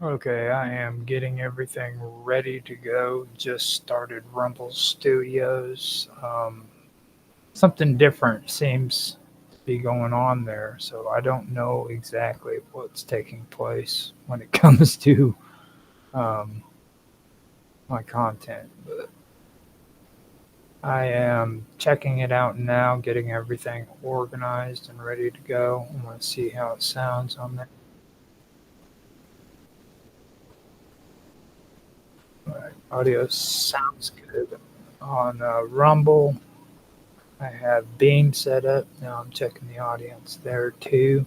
Okay, I am getting everything ready to go. Just started Rumble Studios. Something different seems to be going on there, so I don't know exactly what's taking place when it comes to um, my content, but I am checking it out now, getting everything organized and ready to go. I want to see how it sounds on there. All right, audio sounds good on Rumble. I have Beam set up. Now I'm checking the audience there too.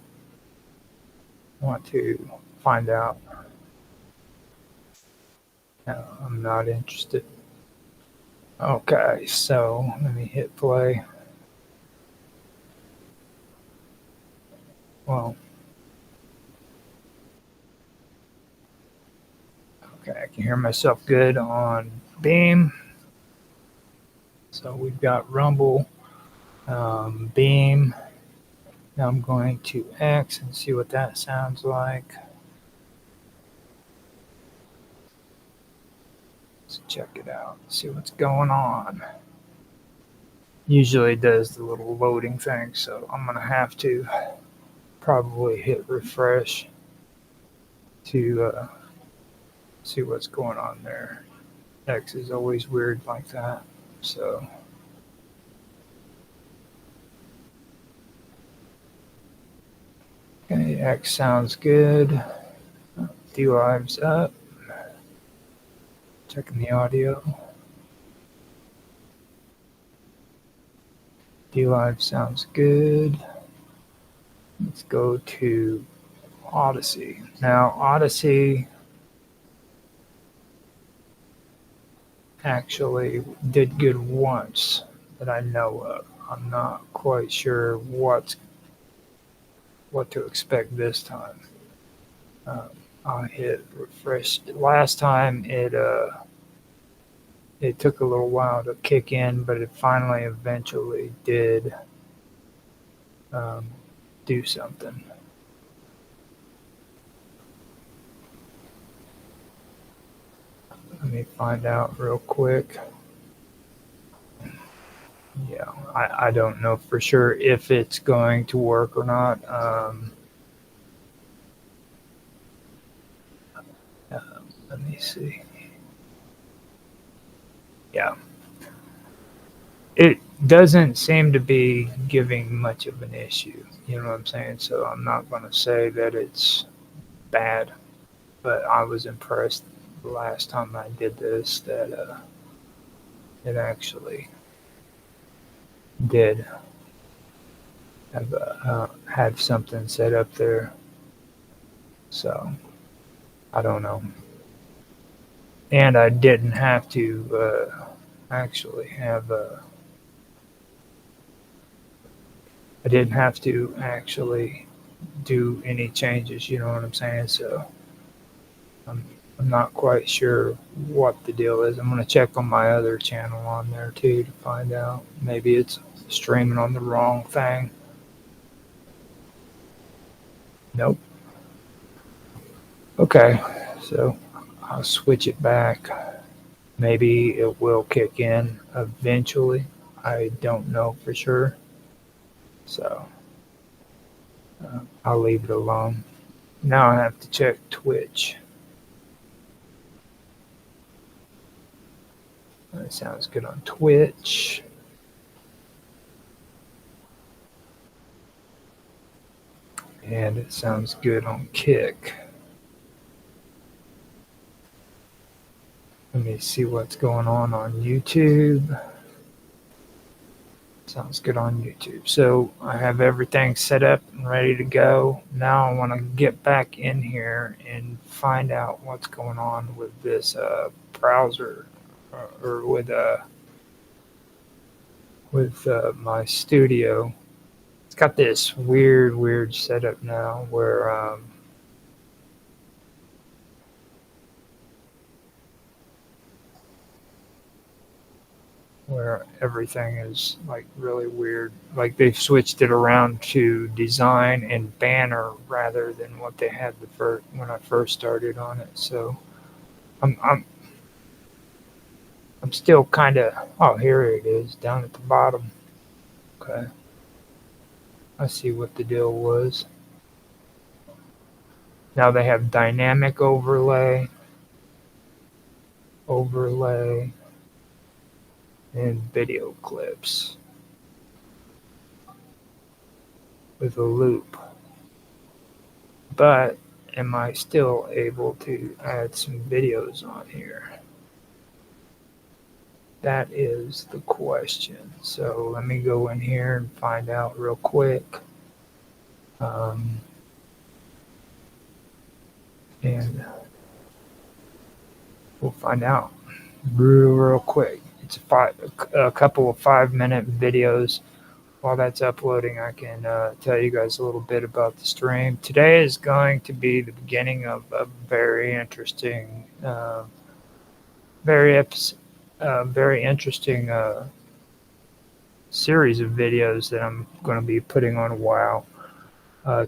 Want to find out. No, I'm not interested. Okay, so let me hit play. Well, okay, I can hear myself good on Beam. So we've got Rumble, Beam. Now I'm going to X and see what that sounds like. Let's check it out, see what's going on. Usually does the little loading thing, so I'm gonna have to probably hit refresh to see what's going on there. X is always weird like that. So, okay, X sounds good. D Live's up. Checking the audio. D Live sounds good. Let's go to Odyssey. Now, Odyssey actually did good once that I know of. I'm not quite sure what to expect this time. Um, I hit refresh. Last time it took a little while to kick in, but it finally eventually did um, do something. Let me find out real quick. Yeah, I don't know for sure if it's going to work or not. Uh, Let me see. Yeah, it doesn't seem to be giving much of an issue. You know what I'm saying? So I'm not going to say that it's bad, but I was impressed the last time I did this that it actually did have something set up there. So I don't know, and I didn't have to actually have. I didn't have to actually do any changes. You know what I'm saying? So I'm I'm not quite sure what the deal is. I'm gonna check on my other channel on there too to find out. Maybe it's streaming on the wrong thing. Nope. Okay, so I'll switch it back. Maybe it will kick in eventually. I don't know for sure. So I'll leave it alone. Now I have to check Twitch. That sounds good on Twitch. And it sounds good on Kick. Let me see what's going on YouTube. Sounds good on YouTube. So I have everything set up and ready to go. Now I want to get back in here and find out what's going on with this browser or with my studio. It's got this weird setup now where where everything is like really weird. Like they've switched it around to design and banner rather than what they had when I first started on it. So I'm I'm I'm still kind of, oh, here it is down at the bottom. Okay, I see what the deal was. Now they have dynamic overlay, and video clips with a loop. But am I still able to add some videos on here? That is the question. So let me go in here and find out real quick. And we'll find out real quick. It's a couple of 5-minute videos. While that's uploading, I can tell you guys a little bit about the stream. Today is going to be the beginning of a very interesting, very interesting series of videos that I'm going to be putting on WWOW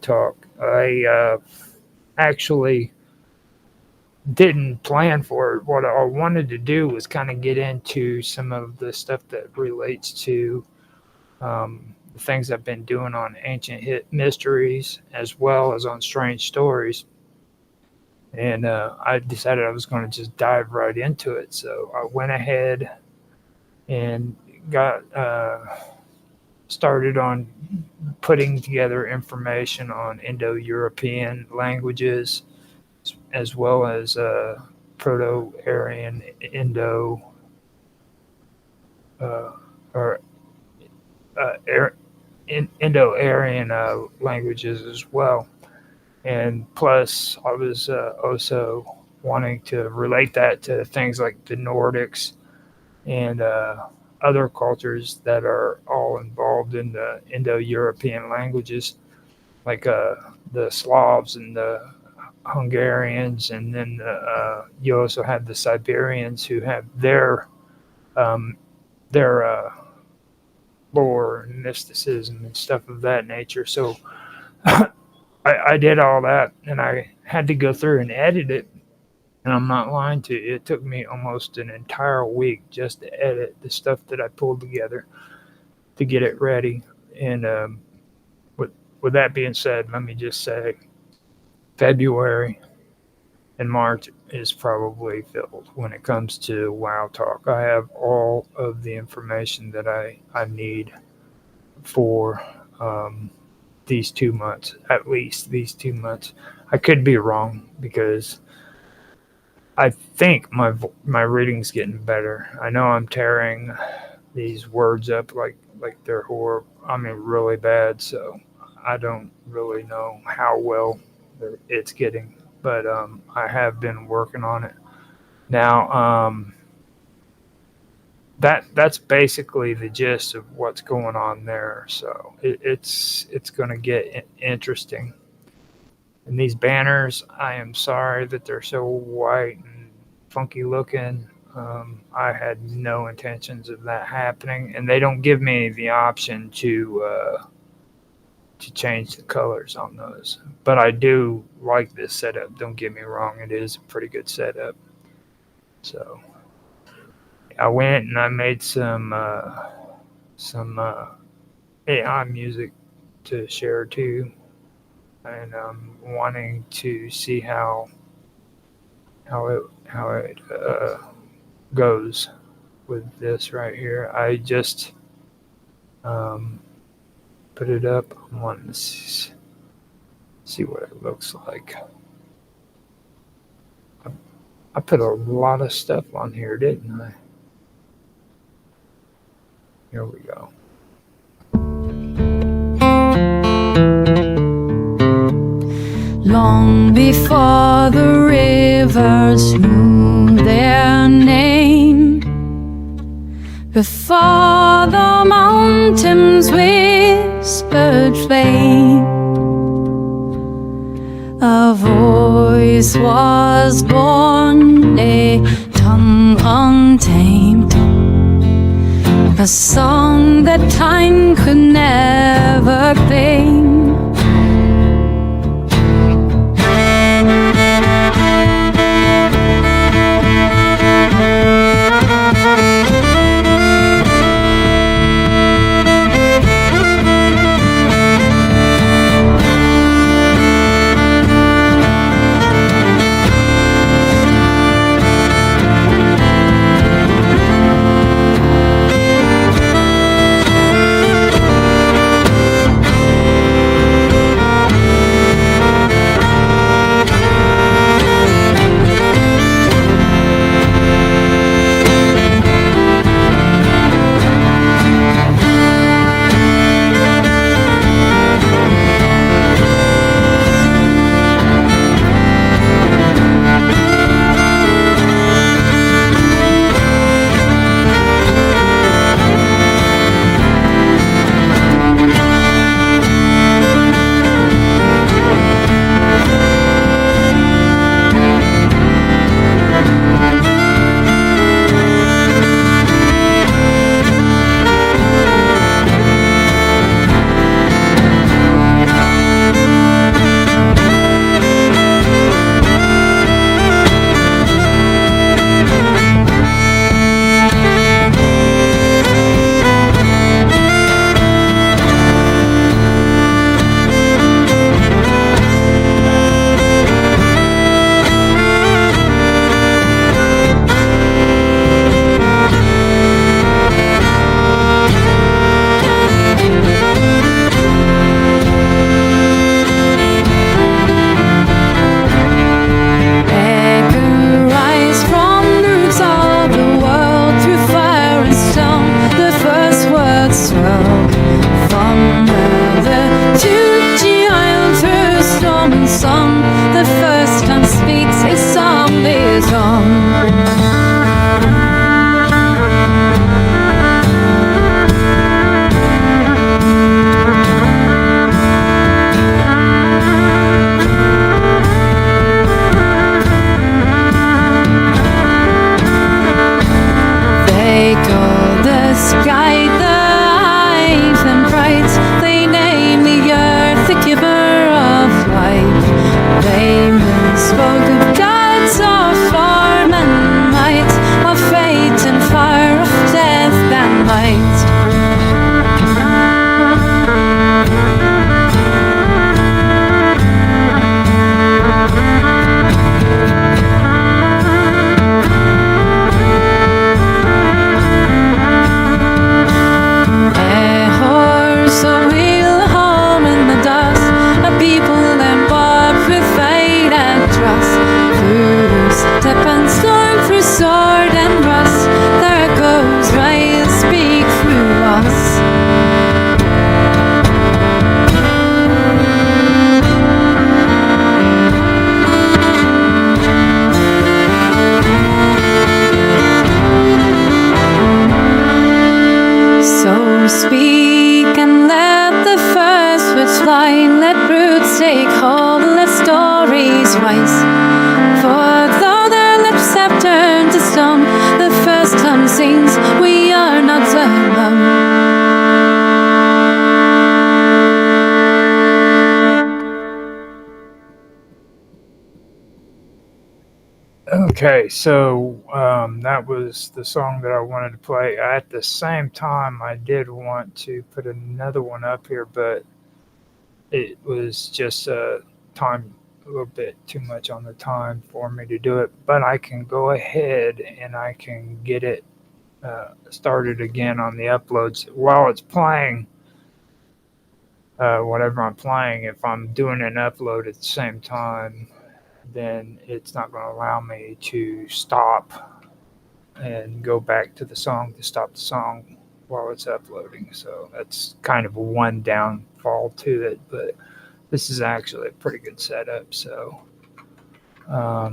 Talk. I actually didn't plan for it. What I wanted to do was kind of get into some of the stuff that relates to the things I've been doing on ancient mysteries as well as on strange stories. And I decided I was going to just dive right into it. So I went ahead and got started on putting together information on Indo-European languages as well as Proto-Aryan Indo Indo-Aryan languages as well. And plus, I was also wanting to relate that to things like the Nordics and other cultures that are all involved in the Indo-European languages, like the Slavs and the Hungarians, and then you also have the Siberians who have their lore and mysticism and stuff of that nature. So I did all that, and I had to go through and edit it. And I'm not lying to you, it took me almost an entire week just to edit the stuff that I pulled together to get it ready. And with that being said, let me just say February and March is probably filled when it comes to WWOW Talk. I have all of the information that I need for these 2 months, at least these 2 months. I could be wrong because I think my reading's getting better. I know I'm tearing these words up like they're horrible. I mean, really bad. So I don't really know how well it's getting, but I have been working on it. Now, that's basically the gist of what's going on there. So it's going to get interesting. And these banners, I am sorry that they're so white and funky looking. I had no intentions of that happening, and they don't give me the option to change the colors on those. But I do like this setup. Don't get me wrong; it is a pretty good setup. So I went and I made some AI music to share too. And I'm wanting to see how it goes with this right here. I just put it up. I want to see what it looks like. I put a lot of stuff on here, didn't I? Here we go. Long before the rivers knew their name, before the mountains whispered flame, a voice was born, a tongue untamed, a song that time could never claim. Okay, so that was the song that I wanted to play. At the same time, I did want to put another one up here, but it was just time a little bit too much on the time for me to do it. But I can go ahead and I can get it started again on the uploads while it's playing. Whatever I'm playing, if I'm doing an upload at the same time, then it's not going to allow me to stop and go back to the song to stop the song while it's uploading. So that's kind of a one downfall to it, but this is actually a pretty good setup. So I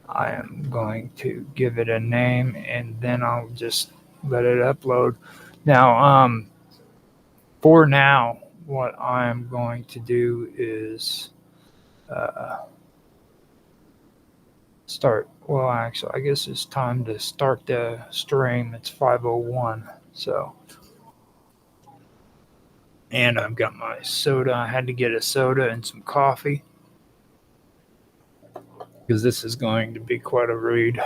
am going to give it a name and then I'll just let it upload. Now, for now, what I'm going to do is start Well, actually, I guess it's time to start the stream. It's 5:01. So, and I've got my soda. I had to get a soda and some coffee because this is going to be quite a read.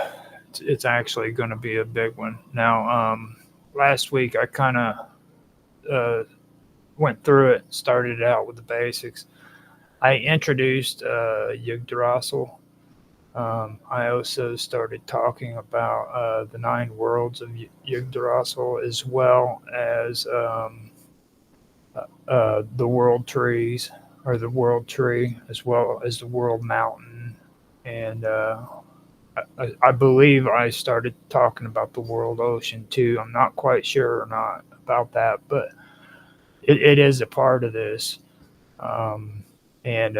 It's actually going to be a big one. Now, last week I kind of uh, went through it, started out with the basics. I introduced Yggdrasil. I also started talking about the 9 worlds of Yggdrasil, as well as the world trees, or the world tree, as well as the world mountain. And I believe I started talking about the world ocean too. I'm not quite sure or not about that, but it is a part of this. Um, and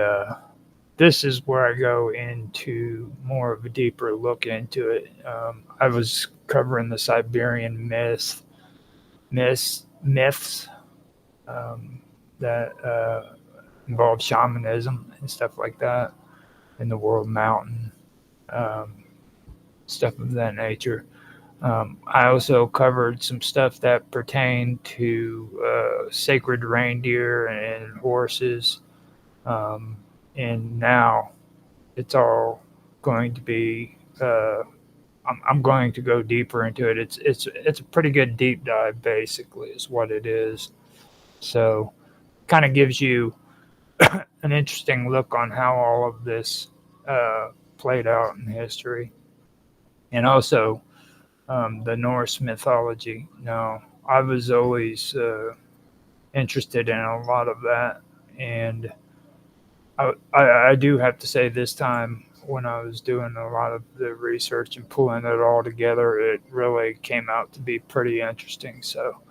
this is where I go into more of a deeper look into it. I was covering the Siberian myths um, that involve shamanism and stuff like that, in the world mountain, um, stuff of that nature. I also covered some stuff that pertained to sacred reindeer and horses. Um, and now it's all going to be. I'm going to go deeper into it. It's a pretty good deep dive, basically, is what it is. So, kind of gives you an interesting look on how all of this played out in history, and also the Norse mythology. Now, I was always interested in a lot of that, and I do have to say this time, when I was doing a lot of the research and pulling it all together, it really came out to be pretty interesting. So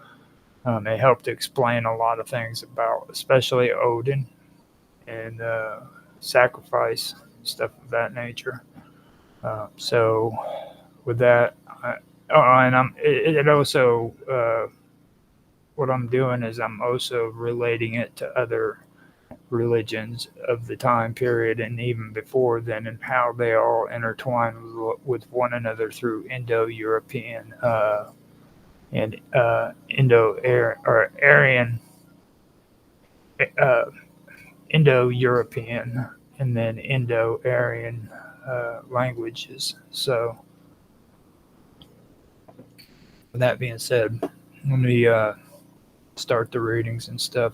it helped explain a lot of things about, especially Odin and sacrifice, stuff of that nature. So with that, and it also what I'm doing is I'm also relating it to other religions of the time period and even before then, and how they all intertwine with one another through Indo-European and Aryan, uh, Indo-European, and then Indo-Aryan languages. So, with that being said, let me start the readings and stuff.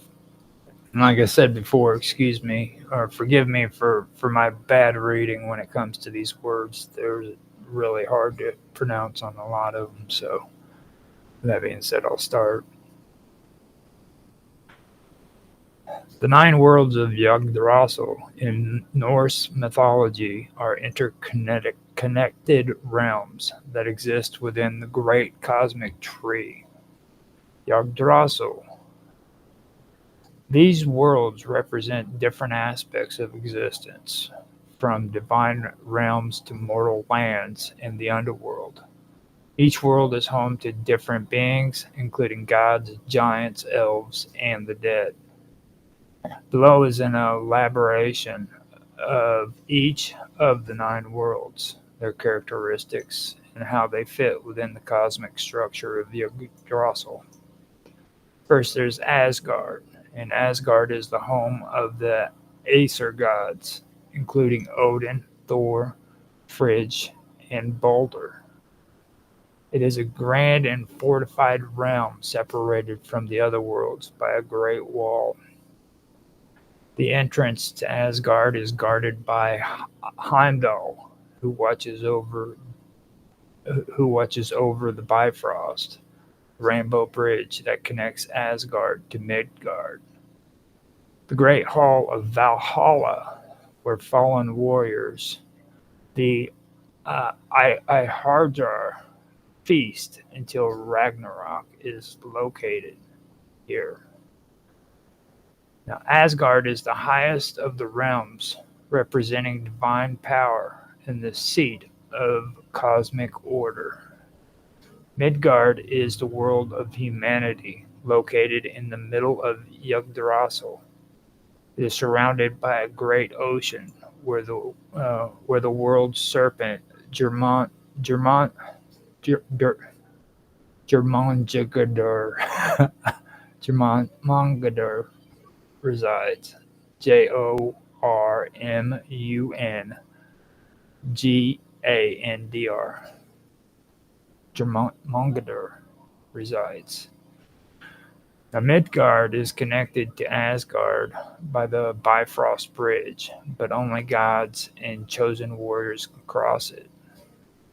And like I said before, excuse me or forgive me for my bad reading when it comes to these words. They're really hard to pronounce on a lot of them. So, with that being said, I'll start. The 9 worlds of Yggdrasil in Norse mythology are interconnected realms that exist within the great cosmic tree, Yggdrasil. These worlds represent different aspects of existence, from divine realms to mortal lands and the underworld. Each world is home to different beings, including gods, giants, elves, and the dead. Below is an elaboration of each of the 9 worlds, their characteristics, and how they fit within the cosmic structure of Yggdrasil. First, there's Asgard, and Asgard is the home of the Aesir gods, including Odin, Thor, Frigg, and Balder. It is a grand and fortified realm separated from the other worlds by a great wall. The entrance to Asgard is guarded by Heimdall, who watches over the Bifrost rainbow bridge that connects Asgard to Midgard. The Great Hall of Valhalla, where fallen warriors, the Ihardrar, feast until Ragnarok, is located here. Now, Asgard is the highest of the realms, representing divine power and the seat of cosmic order. Midgard is the world of humanity, located in the middle of Yggdrasil. It is surrounded by a great ocean, where the world serpent German German Ger, Ger, Germangadur Germangadur resides. Jormungandr. Germangadur resides. Now, Midgard is connected to Asgard by the Bifrost Bridge, but only gods and chosen warriors can cross it.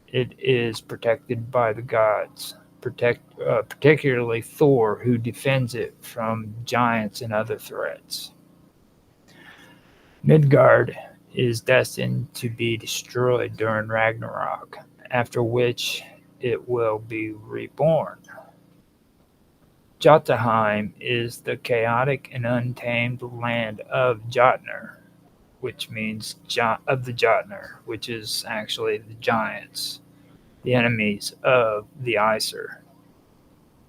It is protected by the gods, particularly Thor, who defends it from giants and other threats. Midgard is destined to be destroyed during Ragnarok, after which it will be reborn. Jotunheim is the chaotic and untamed land of Jotnar, which means of the Jotnar, which is actually the giants, the enemies of the Aesir,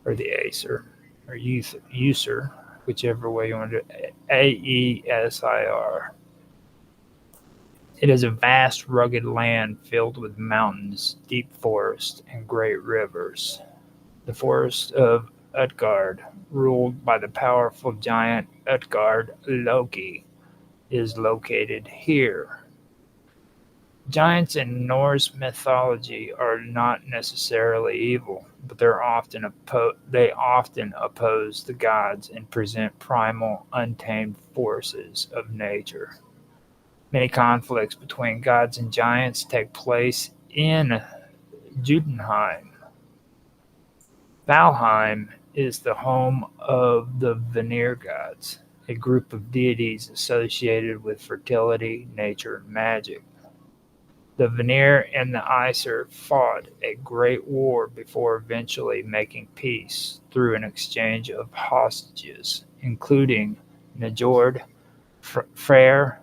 or the Aesir, or User, whichever way you want to do it, Aesir. It is a vast, rugged land filled with mountains, deep forests, and great rivers. The forest of Utgard, ruled by the powerful giant Utgard Loki, is located here. Giants in Norse mythology are not necessarily evil, but they often oppose the gods and present primal, untamed forces of nature. Many conflicts between gods and giants take place in Jotunheim. Valheim is the home of the Vanir gods, a group of deities associated with fertility, nature, and magic. The Vanir and the Aesir fought a great war before eventually making peace through an exchange of hostages, including Njord, Freyr,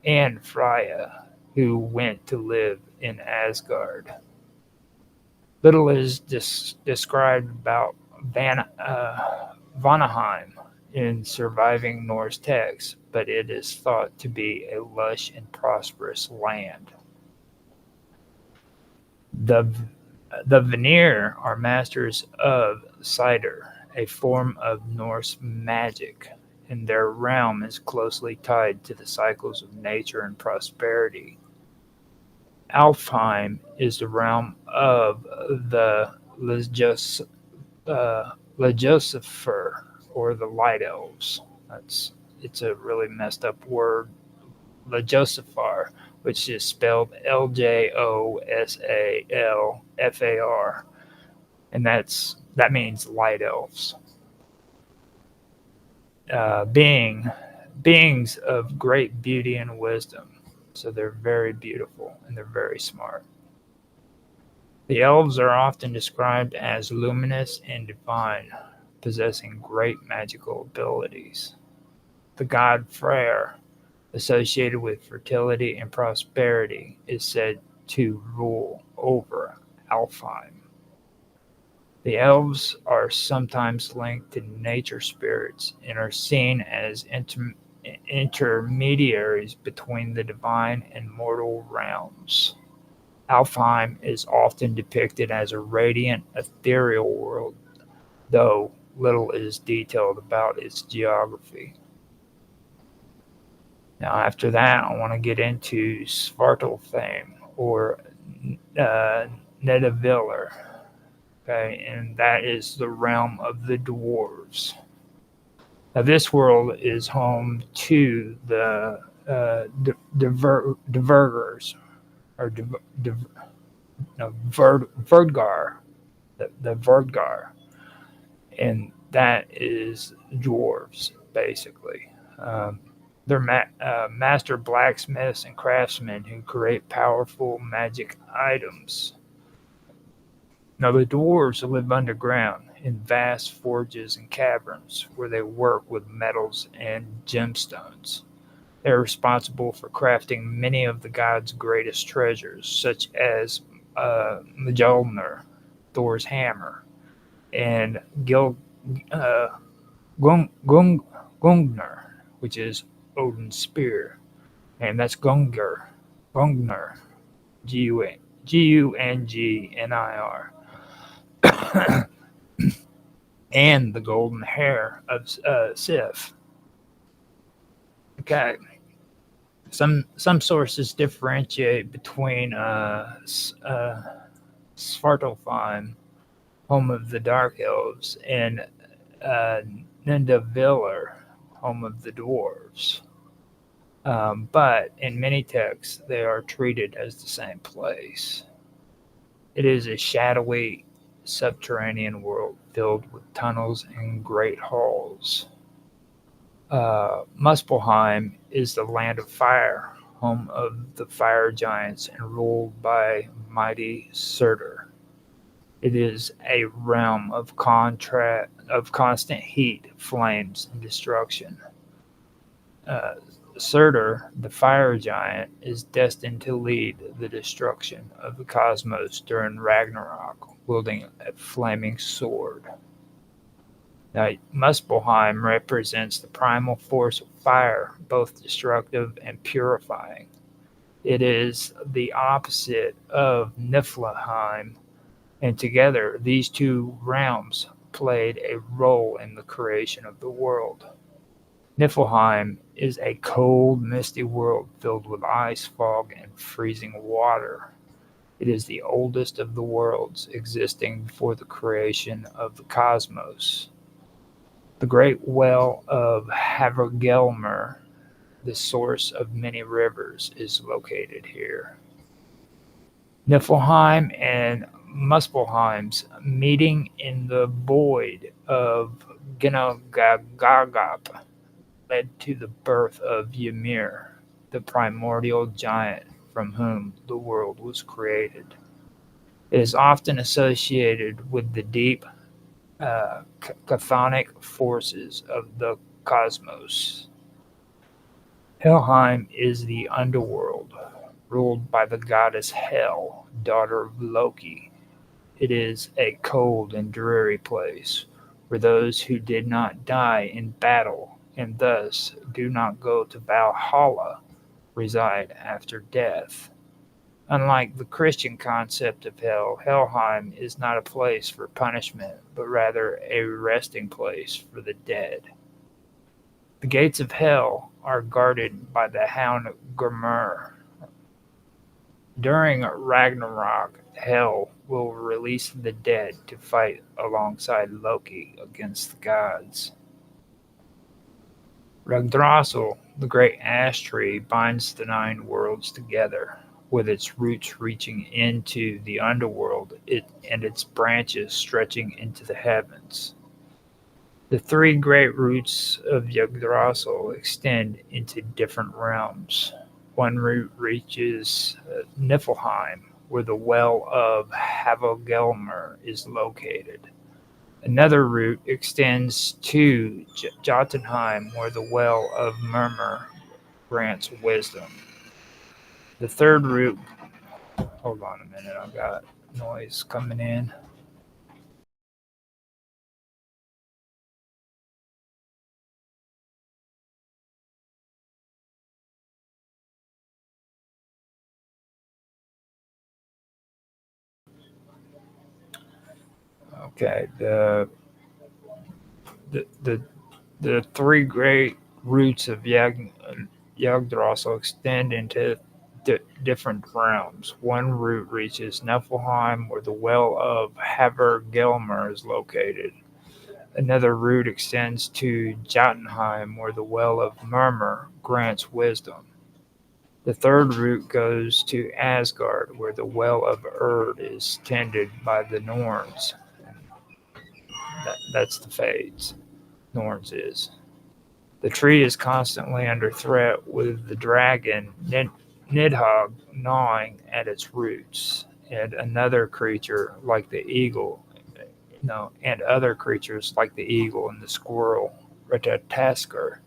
and Freya, who went to live in Asgard. Little is described about Vanaheim in surviving Norse texts, but it is thought to be a lush and prosperous land. The Vanir are masters of cider, a form of Norse magic, and their realm is closely tied to the cycles of nature and prosperity. Alfheim is the realm of the Legiosifer, or the Light Elves. It's a really messed up word, Legiosifar, which is spelled Ljosalfar, and that means light elves. Beings of great beauty and wisdom. So they're very beautiful and they're very smart. The elves are often described as luminous and divine, possessing great magical abilities. The god Freyr, associated with fertility and prosperity, is said to rule over Alfheim. The elves are sometimes linked to nature spirits and are seen as intermediaries between the divine and mortal realms. Alfheim is often depicted as a radiant, ethereal world, though little is detailed about its geography. Now, after that, I want to get into Svartalfheim, or Nidavellir. Okay, and that is the realm of the dwarves. Now, this world is home to the Divergers, or Verdgar, the Verdgar, and that is dwarves, basically. They're master blacksmiths and craftsmen who create powerful magic items. Now, the dwarves live underground in vast forges and caverns where they work with metals and gemstones. They are responsible for crafting many of the gods' greatest treasures, such as Mjolnir, Thor's hammer, and Gungnir, which is Odin's spear, and that's Gungnir, Gungnir, Gungnir, and the golden hair of Sif. Okay. Some sources differentiate between Svartalfheim, home of the Dark Elves, and uh, Nidavellir, home of the Dwarves. But in many texts, they are treated as the same place. It is a shadowy subterranean world filled with tunnels and great halls. Muspelheim is the land of fire, home of the fire giants and ruled by mighty Surtur. It is a realm of constant heat, flames, and destruction. Uh, Surtur, the fire giant, is destined to lead the destruction of the cosmos during Ragnarok, wielding a flaming sword. Now, Muspelheim represents the primal force of fire, both destructive and purifying. It is the opposite of Niflheim, and together these two realms played a role in the creation of the world. Niflheim is a cold, misty world filled with ice, fog, and freezing water. It is the oldest of the worlds existing before the creation of the cosmos. The great well of Havergelmer, the source of many rivers, is located here. Niflheim and Muspelheim's meeting in the void of Ginnungagap led to the birth of Ymir, the primordial giant from whom the world was created. It is often associated with the deep chthonic forces of the cosmos. Helheim is the underworld, ruled by the goddess Hel, daughter of Loki. It is a cold and dreary place where those who did not die in battle and thus do not go to Valhalla reside after death. Unlike the Christian concept of hell, Helheim is not a place for punishment, but rather a resting place for the dead. The gates of hell are guarded by the hound Grimur. During Ragnarok, Hel will release the dead to fight alongside Loki against the gods. Yggdrasil, the great ash tree, binds the nine worlds together, with its roots reaching into the underworld and its branches stretching into the heavens. The three great roots of Yggdrasil extend into different realms. One root reaches Niflheim, where the well of Havelgelmer is located. Another route extends to Jotunheim, where the well of Murmur grants wisdom. The third route, hold on a minute, I've got noise coming in. Okay, the three great routes of Yggdrasil extend into different realms. One route reaches Niflheim, where the well of Havergelmer is located. Another route extends to Jotunheim, where the well of Murmur grants wisdom. The third route goes to Asgard, where the well of Erd is tended by the Norns. That's the Fades. Norns is. The tree is constantly under threat, with the dragon Nidhogg gnawing at its roots, and other creatures like the eagle and the squirrel Ratatoskr,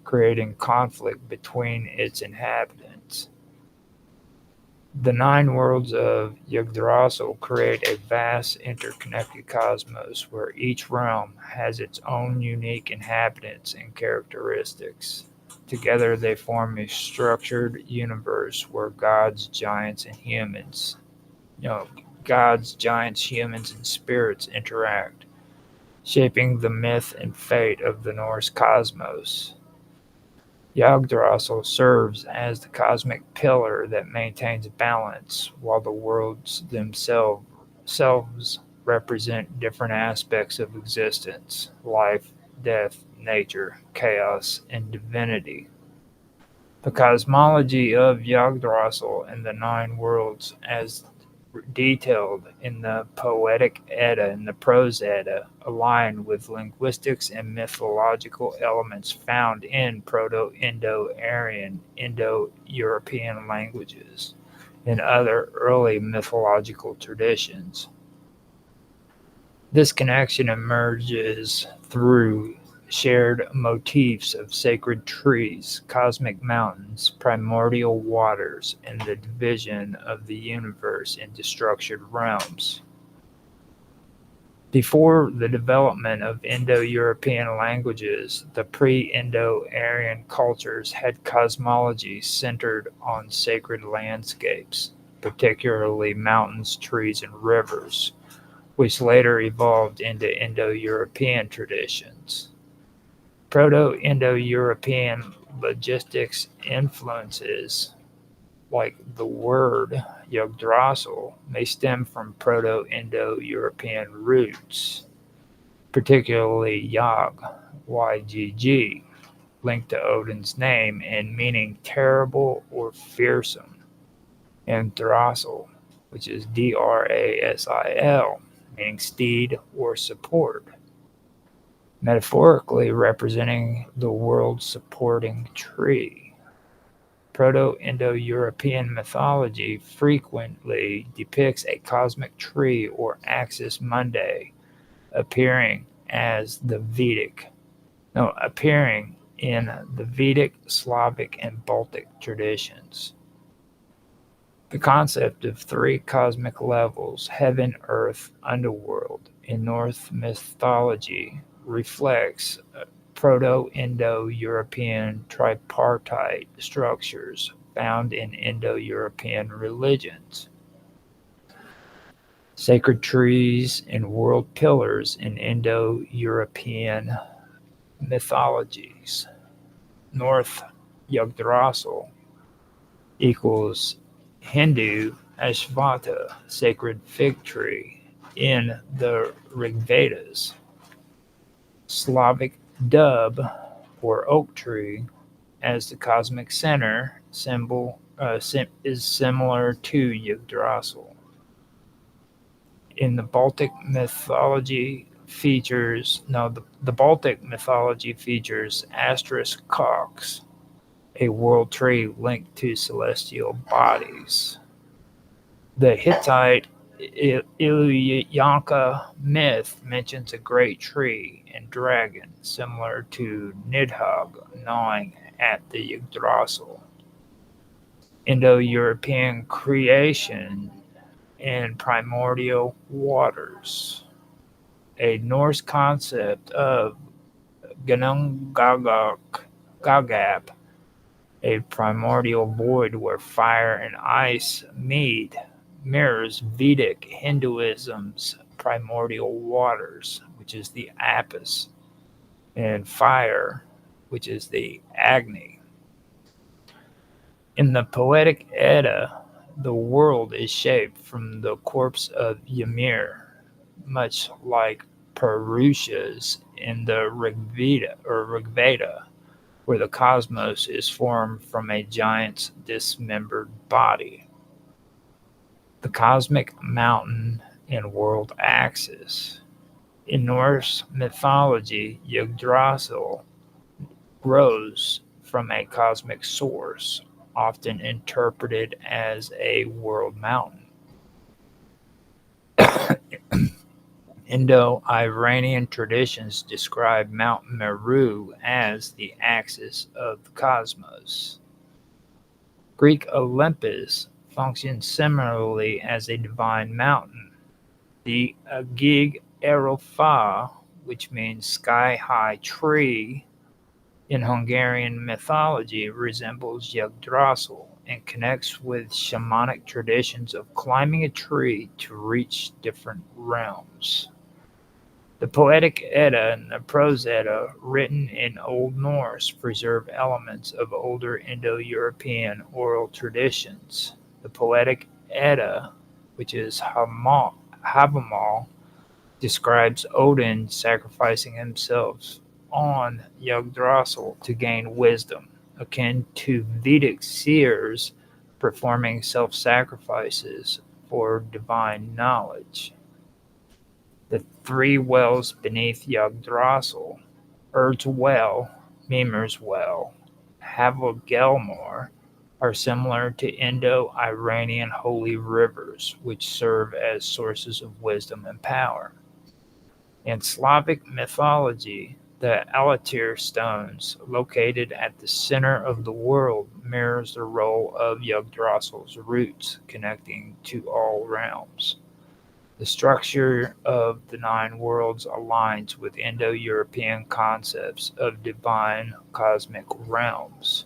creating conflict between its inhabitants. The nine worlds of Yggdrasil create a vast interconnected cosmos where each realm has its own unique inhabitants and characteristics. Together they form a structured universe where gods, giants, and humans gods, giants, humans, and spirits interact, shaping the myth and fate of the Norse cosmos. Yggdrasil serves as the cosmic pillar that maintains balance, while the worlds themselves represent different aspects of existence: life, death, nature, chaos, and divinity. The cosmology of Yggdrasil and the nine worlds, as detailed in the Poetic Edda and the Prose Edda, align with linguistics and mythological elements found in Proto-Indo-Aryan, Indo-European languages and other early mythological traditions. This connection emerges through shared motifs of sacred trees, cosmic mountains, primordial waters, and the division of the universe into structured realms. Before the development of Indo-European languages, the pre-Indo-Aryan cultures had cosmology centered on sacred landscapes, particularly mountains, trees, and rivers, which later evolved into Indo-European traditions. Proto-Indo-European logistics influences, like the word Yggdrasil, may stem from Proto-Indo-European roots, particularly Yog, Y-G-G, linked to Odin's name and meaning terrible or fearsome, and Thrasil, which is D-R-A-S-I-L, meaning steed or support, metaphorically representing the world supporting tree. Proto-Indo-European mythology frequently depicts a cosmic tree or axis mundi appearing in the Vedic, Slavic, and Baltic traditions. The concept of three cosmic levels, heaven, earth, underworld, in Norse mythology reflects Proto-Indo-European tripartite structures found in Indo-European religions. Sacred trees and world pillars in Indo-European mythologies. North Yggdrasil equals Hindu Ashvata, sacred fig tree, in the Rigvedas. Slavic dub, or oak tree, as the cosmic center symbol is similar to Yggdrasil. In the Baltic mythology the Baltic mythology features Asteris Cox, a world tree linked to celestial bodies. The Hittite Ilyanka myth mentions a great tree and dragon similar to Nidhogg gnawing at the Yggdrasil. Indo-European creation and primordial waters. A Norse concept of Gnungagap, a primordial void where fire and ice meet, mirrors Vedic Hinduism's primordial waters, which is the Apis, and fire, which is the Agni. In the Poetic Edda, the world is shaped from the corpse of Ymir, much like Purushas in the Rigveda, where the cosmos is formed from a giant's dismembered body. The cosmic mountain and world axis. In Norse mythology, Yggdrasil grows from a cosmic source, often interpreted as a world mountain. Indo-Iranian traditions describe Mount Meru as the axis of the cosmos. Greek Olympus functions similarly as a divine mountain. The Agig Arafah, which means sky-high tree, in Hungarian mythology resembles Yggdrasil and connects with shamanic traditions of climbing a tree to reach different realms. The Poetic Edda and the Prose Edda, written in Old Norse, preserve elements of older Indo-European oral traditions. The Poetic Edda, which is Havamal, describes Odin sacrificing himself on Yggdrasil to gain wisdom, akin to Vedic seers performing self-sacrifices for divine knowledge. The three wells beneath Yggdrasil, Urd's Well, Mimir's Well, Havelgelmor, are similar to Indo-Iranian holy rivers, which serve as sources of wisdom and power. In Slavic mythology, the Alatir stones, located at the center of the world, mirrors the role of Yggdrasil's roots, connecting to all realms. The structure of the nine worlds aligns with Indo-European concepts of divine cosmic realms.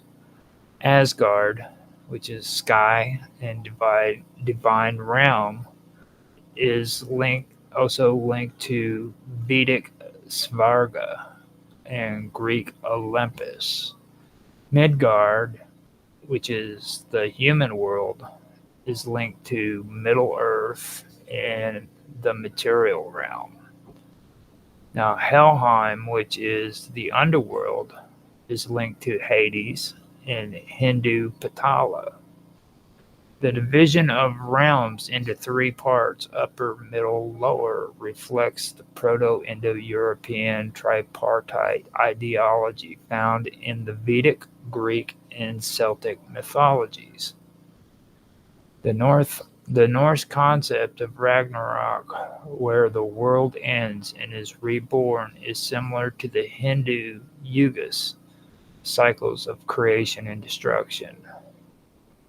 Asgard, which is sky and divine realm, is also linked to Vedic Svarga and Greek Olympus. Midgard, which is the human world, is linked to Middle Earth and the material realm. Now, Helheim, which is the underworld, is linked to Hades and Hindu Patala. The division of realms into three parts, upper, middle, lower, reflects the Proto-Indo-European tripartite ideology found in the Vedic, Greek, and Celtic mythologies. The Norse concept of Ragnarok, where the world ends and is reborn, is similar to the Hindu Yugas, cycles of creation and destruction.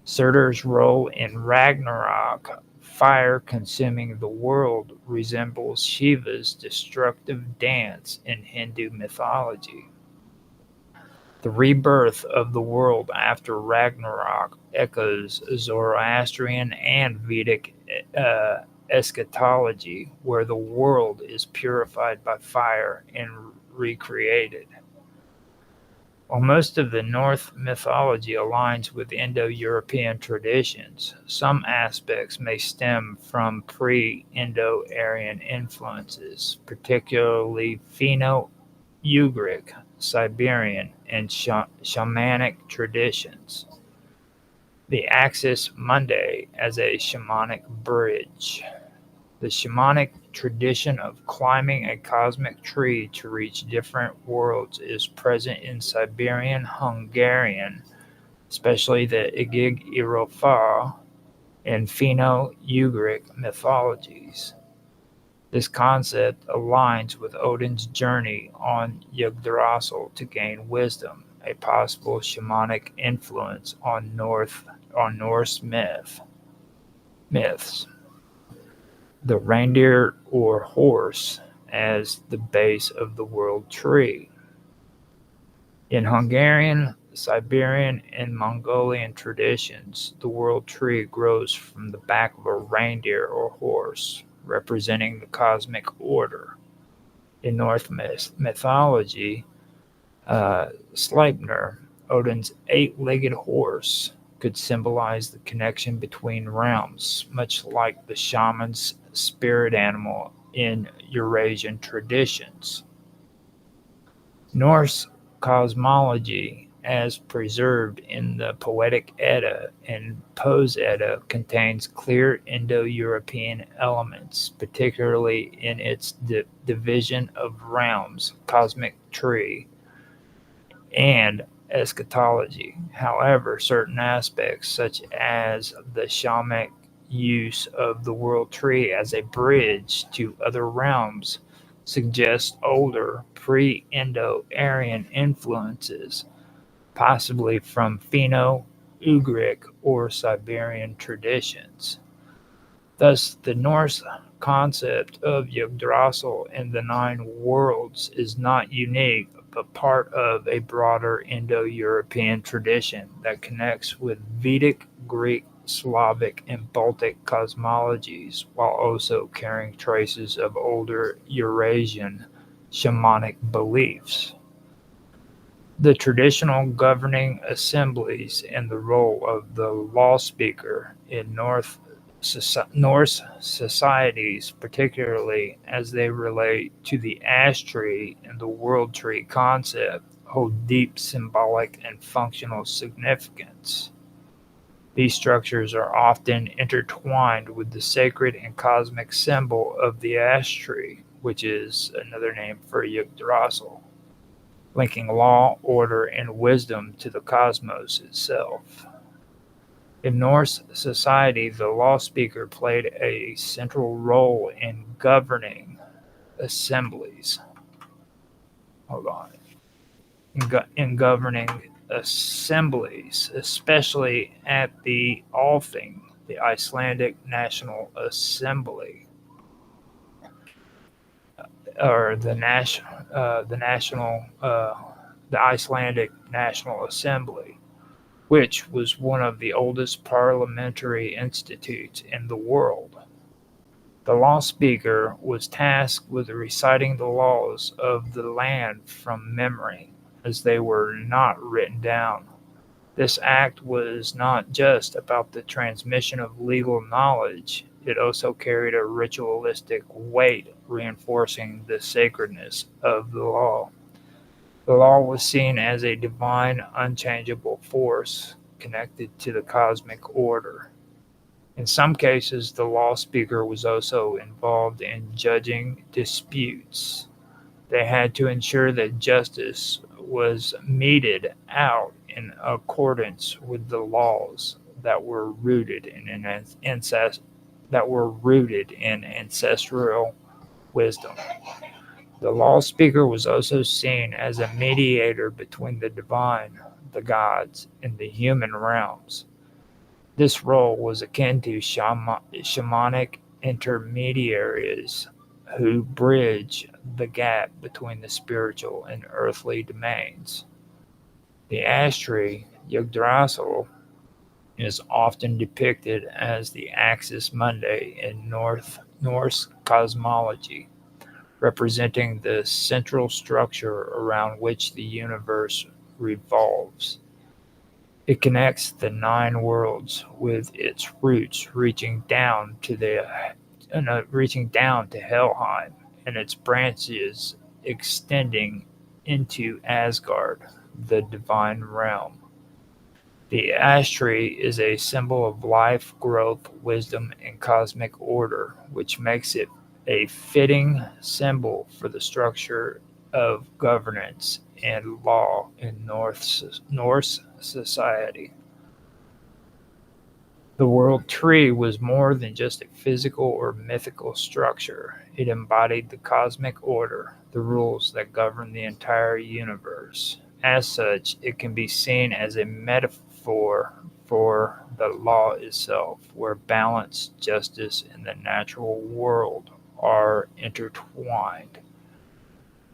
Surtur's role in Ragnarok, fire consuming the world, resembles Shiva's destructive dance in Hindu mythology. The rebirth of the world after Ragnarok echoes Zoroastrian and Vedic eschatology, where the world is purified by fire and recreated. While most of the Norse mythology aligns with Indo-European traditions, some aspects may stem from pre-Indo-Aryan influences, particularly Finno-Ugric, Siberian, and shamanic traditions. The Axis Mundi as a shamanic bridge. The shamanic tradition of climbing a cosmic tree to reach different worlds is present in Siberian Hungarian, especially the Igig Irofa and Finno-Ugric mythologies. This concept aligns with Odin's journey on Yggdrasil to gain wisdom, a possible shamanic influence on Norse myths. The reindeer or horse as the base of the world tree. In Hungarian, Siberian, and Mongolian traditions, the world tree grows from the back of a reindeer or horse, representing the cosmic order. In Norse mythology, Sleipnir, Odin's eight-legged horse, could symbolize the connection between realms, much like the shaman's spirit animal in Eurasian traditions. Norse cosmology, as preserved in the Poetic Edda and Prose Edda, contains clear Indo-European elements, particularly in its division of realms, cosmic tree, and eschatology. However, certain aspects, such as the shamanic use of the world tree as a bridge to other realms, suggest older pre-Indo-Aryan influences, possibly from Finno-Ugric or Siberian traditions. Thus, the Norse concept of Yggdrasil and the nine worlds is not unique, but part of a broader Indo-European tradition that connects with Vedic, Greek, Slavic, and Baltic cosmologies, while also carrying traces of older Eurasian shamanic beliefs. The traditional governing assemblies and the role of the law speaker in Norse societies, particularly as they relate to the ash tree and the world tree concept, hold deep symbolic and functional significance. These structures are often intertwined with the sacred and cosmic symbol of the ash tree, which is another name for Yggdrasil, linking law, order, and wisdom to the cosmos itself. In Norse society, the law speaker played a central role in governing assemblies. Hold on. In governing assemblies, especially at the Althing, the Icelandic National Assembly, or the Icelandic National Assembly, which was one of the oldest parliamentary institutes in the world. The law speaker was tasked with reciting the laws of the land from memory, as they were not written down. This act was not just about the transmission of legal knowledge, it also carried a ritualistic weight, reinforcing the sacredness of the law. The law was seen as a divine, unchangeable force connected to the cosmic order. In some cases, the law speaker was also involved in judging disputes. They had to ensure that justice was meted out in accordance with the laws that were rooted in ancestral wisdom. The law speaker was also seen as a mediator between the divine, the gods, and the human realms. This role was akin to shamanic intermediaries who bridge the gap between the spiritual and earthly domains. The ash tree, Yggdrasil, is often depicted as the Axis Mundi in Norse cosmology, representing the central structure around which the universe revolves. It connects the nine worlds with its roots reaching down to Helheim and its branches extending into Asgard, the divine realm. The ash tree is a symbol of life, growth, wisdom, and cosmic order, which makes it a fitting symbol for the structure of governance and law in Norse society. The world tree was more than just a physical or mythical structure. It embodied the cosmic order, the rules that govern the entire universe. As such, it can be seen as a metaphor for the law itself, where balance, justice, and the natural world are intertwined.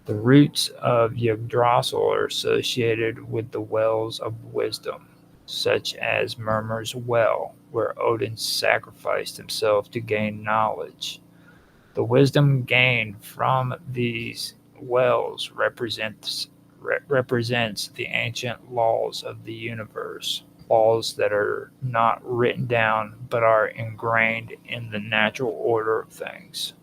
The roots of Yggdrasil are associated with the wells of wisdom, such as Myrmir's well, where Odin sacrificed himself to gain knowledge. The wisdom gained from these wells represents the ancient laws of the universe, laws that are not written down but are ingrained in the natural order of things.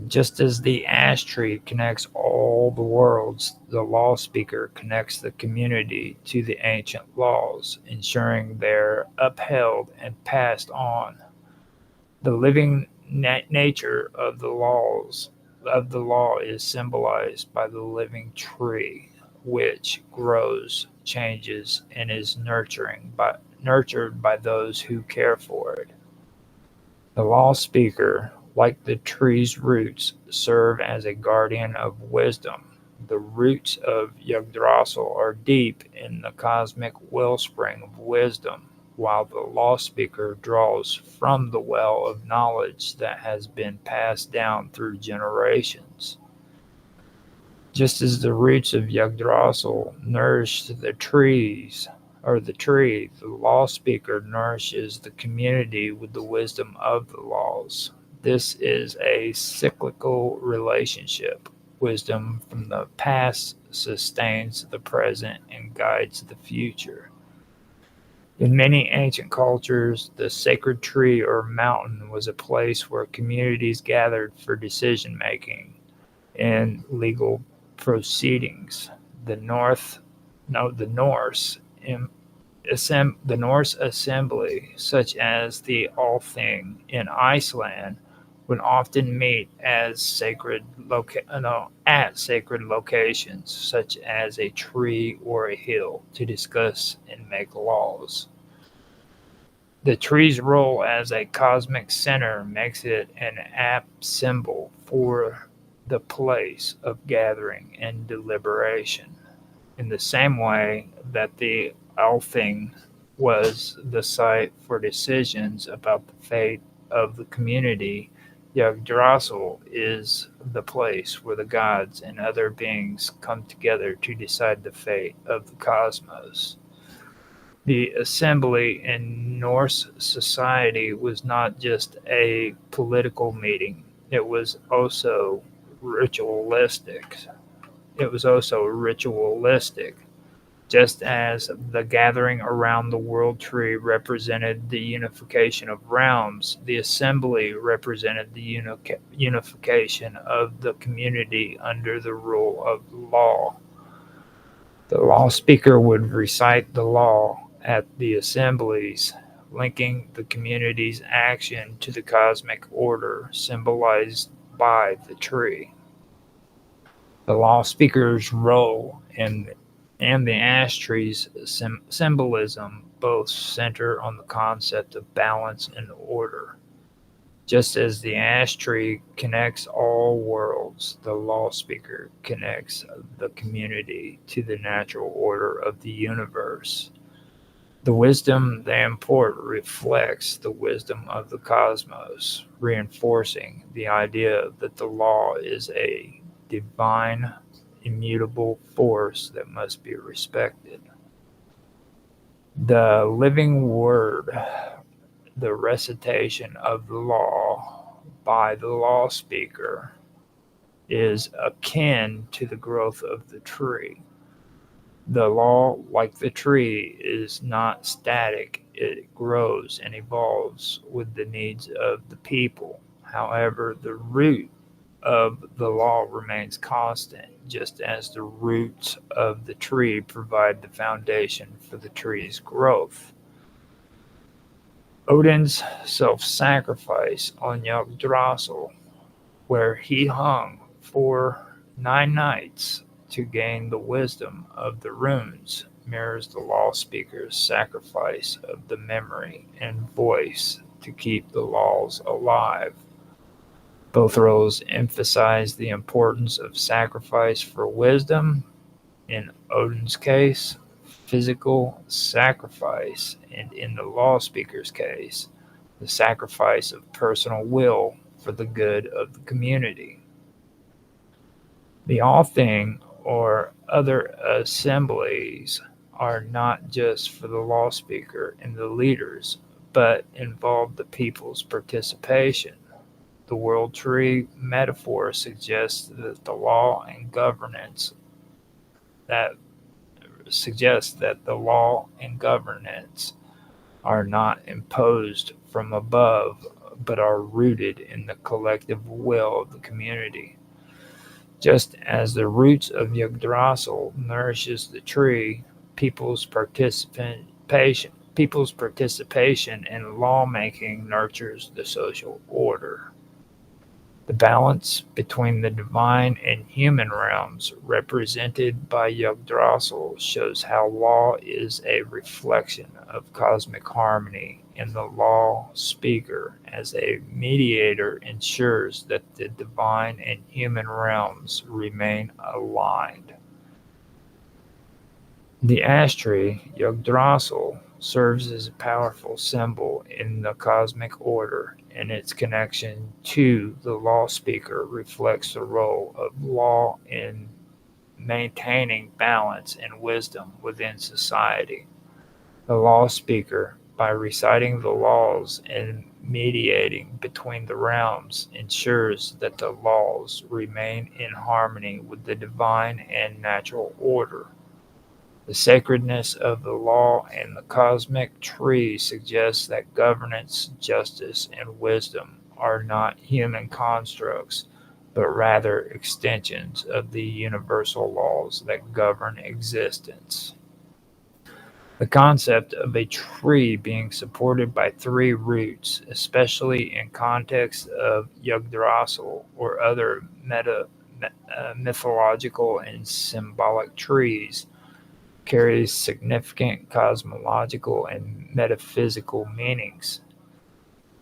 Just as the ash tree connects all the worlds, the law speaker connects the community to the ancient laws, ensuring they're upheld and passed on. The living nature of the law is symbolized by the living tree, which grows, changes, and is nurtured by those who care for it. The law speaker, like the tree's roots, serve as a guardian of wisdom. The roots of Yggdrasil are deep in the cosmic wellspring of wisdom, while the law speaker draws from the well of knowledge that has been passed down through generations. Just as the roots of Yggdrasil nourish the trees or the tree, the law speaker nourishes the community with the wisdom of the laws. This is a cyclical relationship. Wisdom from the past sustains the present and guides the future. In many ancient cultures, the sacred tree or mountain was a place where communities gathered for decision making and legal proceedings. The North, no, the Norse, the Norse assembly, such as the Althing in Iceland, would often meet at sacred locations, such as a tree or a hill, to discuss and make laws. The tree's role as a cosmic center makes it an apt symbol for the place of gathering and deliberation, in the same way that the Althing was the site for decisions about the fate of the community. Yggdrasil is the place where the gods and other beings come together to decide the fate of the cosmos. The assembly in Norse society was not just a political meeting, it was also ritualistic. It was also ritualistic. Just as the gathering around the world tree represented the unification of realms, the assembly represented the unification of the community under the rule of law. The law speaker would recite the law at the assemblies, linking the community's action to the cosmic order symbolized by the tree. The law speaker's role and the ash tree's symbolism both center on the concept of balance and order. Just as the ash tree connects all worlds, the law speaker connects the community to the natural order of the universe. The wisdom they import reflects the wisdom of the cosmos, reinforcing the idea that the law is a divine, immutable force that must be respected. The living word, the recitation of the law by the law speaker, is akin to the growth of the tree. The law, like the tree, is not static. It grows and evolves with the needs of the people. However, the root of the law remains constant, just as the roots of the tree provide the foundation for the tree's growth. Odin's self-sacrifice on Yggdrasil, where he hung for 9 nights to gain the wisdom of the runes, mirrors the law speaker's sacrifice of the memory and voice to keep the laws alive. Both roles emphasize the importance of sacrifice for wisdom, in Odin's case, physical sacrifice, and in the law speaker's case, the sacrifice of personal will for the good of the community. The Althing or other assemblies are not just for the law speaker and the leaders, but involve the people's participation. The world tree metaphor suggests that that the law and governance are not imposed from above, but are rooted in the collective will of the community. Just as the roots of Yggdrasil nourishes the tree, people's participation in lawmaking nurtures the social order. The balance between the divine and human realms represented by Yggdrasil shows how law is a reflection of cosmic harmony, and the law speaker, as a mediator, ensures that the divine and human realms remain aligned. The ash tree, Yggdrasil, serves as a powerful symbol in the cosmic order, and its connection to the law speaker reflects the role of law in maintaining balance and wisdom within society. The law speaker, by reciting the laws and mediating between the realms, ensures that the laws remain in harmony with the divine and natural order. The sacredness of the law and the cosmic tree suggests that governance, justice, and wisdom are not human constructs, but rather extensions of the universal laws that govern existence. The concept of a tree being supported by three roots, especially in context of Yggdrasil or other mythological and symbolic trees, carries significant cosmological and metaphysical meanings.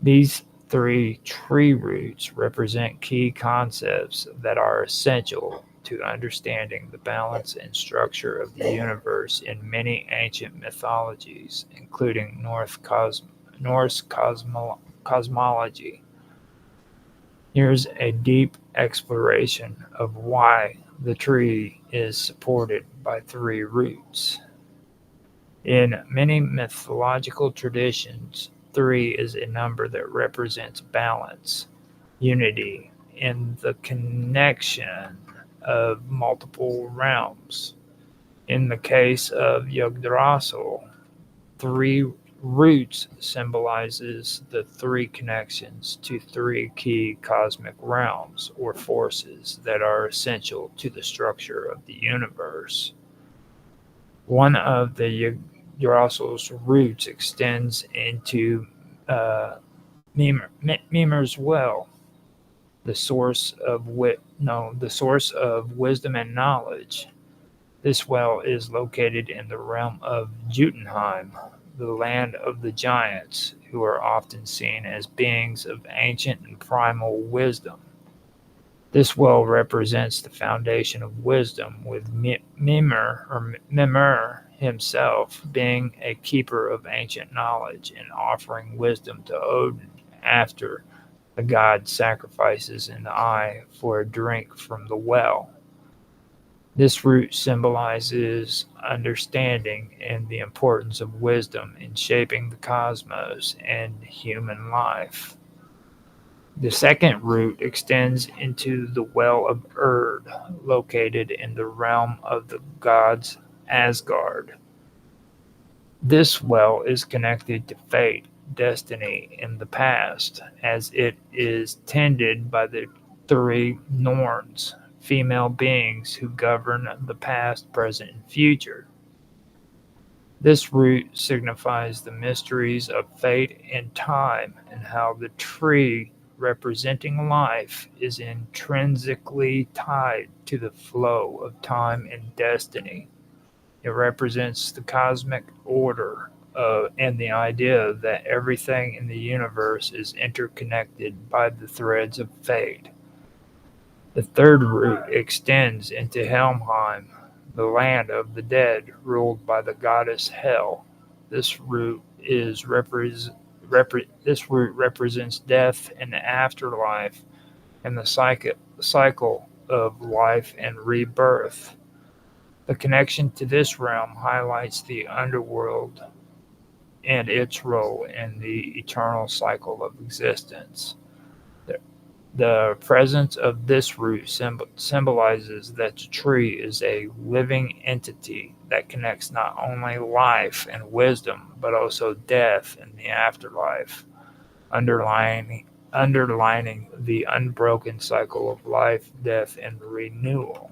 These three tree roots represent key concepts that are essential to understanding the balance and structure of the universe in many ancient mythologies, including Norse cosmology. Here's a deep exploration of why the tree is supported by three roots. In many mythological traditions, three is a number that represents balance, unity, and the connection of multiple realms. In the case of Yggdrasil, three roots symbolizes the three connections to three key cosmic realms or forces that are essential to the structure of the universe. One of the Yggdrasil's roots extends into Mimir's well, the source of wisdom and knowledge. This well is located in the realm of Jotunheim, the land of the giants, who are often seen as beings of ancient and primal wisdom. This well represents the foundation of wisdom, with Mimir himself being a keeper of ancient knowledge and offering wisdom to Odin after the god sacrifices an eye for a drink from the well. This root symbolizes understanding and the importance of wisdom in shaping the cosmos and human life. The second root extends into the Well of Erd, located in the realm of the gods Asgard. This well is connected to fate, destiny, and the past, as it is tended by the three Norns, female beings who govern the past, present, and future. This root signifies the mysteries of fate and time, and how the tree representing life is intrinsically tied to the flow of time and destiny. It represents the cosmic order and the idea that everything in the universe is interconnected by the threads of fate. The third root extends into Helmheim, the land of the dead ruled by the goddess Hel. This root represents death and the afterlife and the cycle of life and rebirth. The connection to this realm highlights the underworld and its role in the eternal cycle of existence. The presence of this root symbolizes that the tree is a living entity that connects not only life and wisdom, but also death and the afterlife, underlining the unbroken cycle of life, death, and renewal.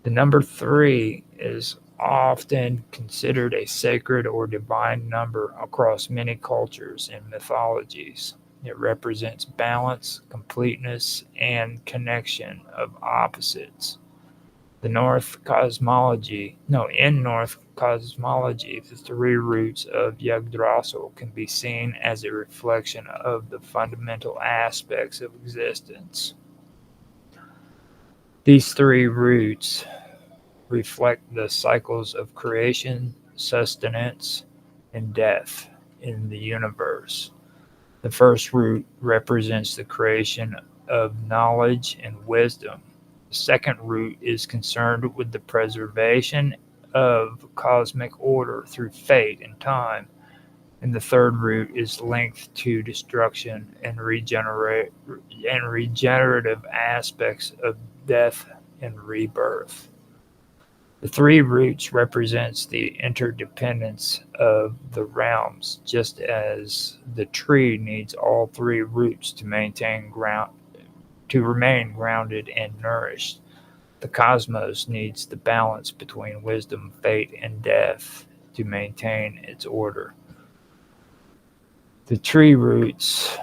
The number 3 is often considered a sacred or divine number across many cultures and mythologies. It represents balance, completeness, and connection of opposites. In North cosmology, the three roots of Yggdrasil can be seen as a reflection of the fundamental aspects of existence. These three roots reflect the cycles of creation, sustenance, and death in the universe. The first root represents the creation of knowledge and wisdom. The second root is concerned with the preservation of cosmic order through fate and time. And the third root is linked to destruction and regenerative aspects of death and rebirth. The three roots represents the interdependence of the realms, just as the tree needs all three roots to remain grounded and nourished. The cosmos needs the balance between wisdom, fate, and death to maintain its order. The tree's roots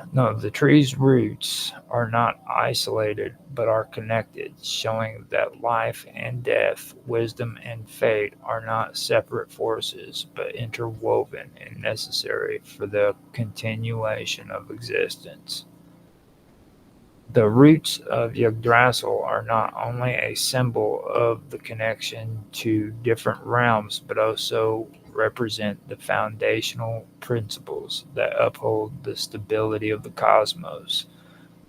are not isolated but are connected, showing that life and death, wisdom and fate are not separate forces but interwoven and necessary for the continuation of existence. The roots of Yggdrasil are not only a symbol of the connection to different realms, but also represent the foundational principles that uphold the stability of the cosmos.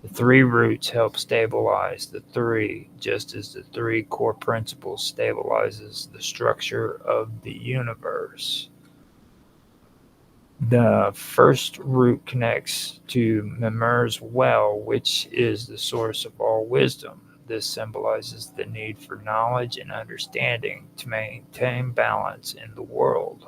The three roots help stabilize the three, just as the three core principles stabilizes the structure of the universe. The first root connects to Mimir's well, which is the source of all wisdom. This symbolizes the need for knowledge and understanding to maintain balance in the world.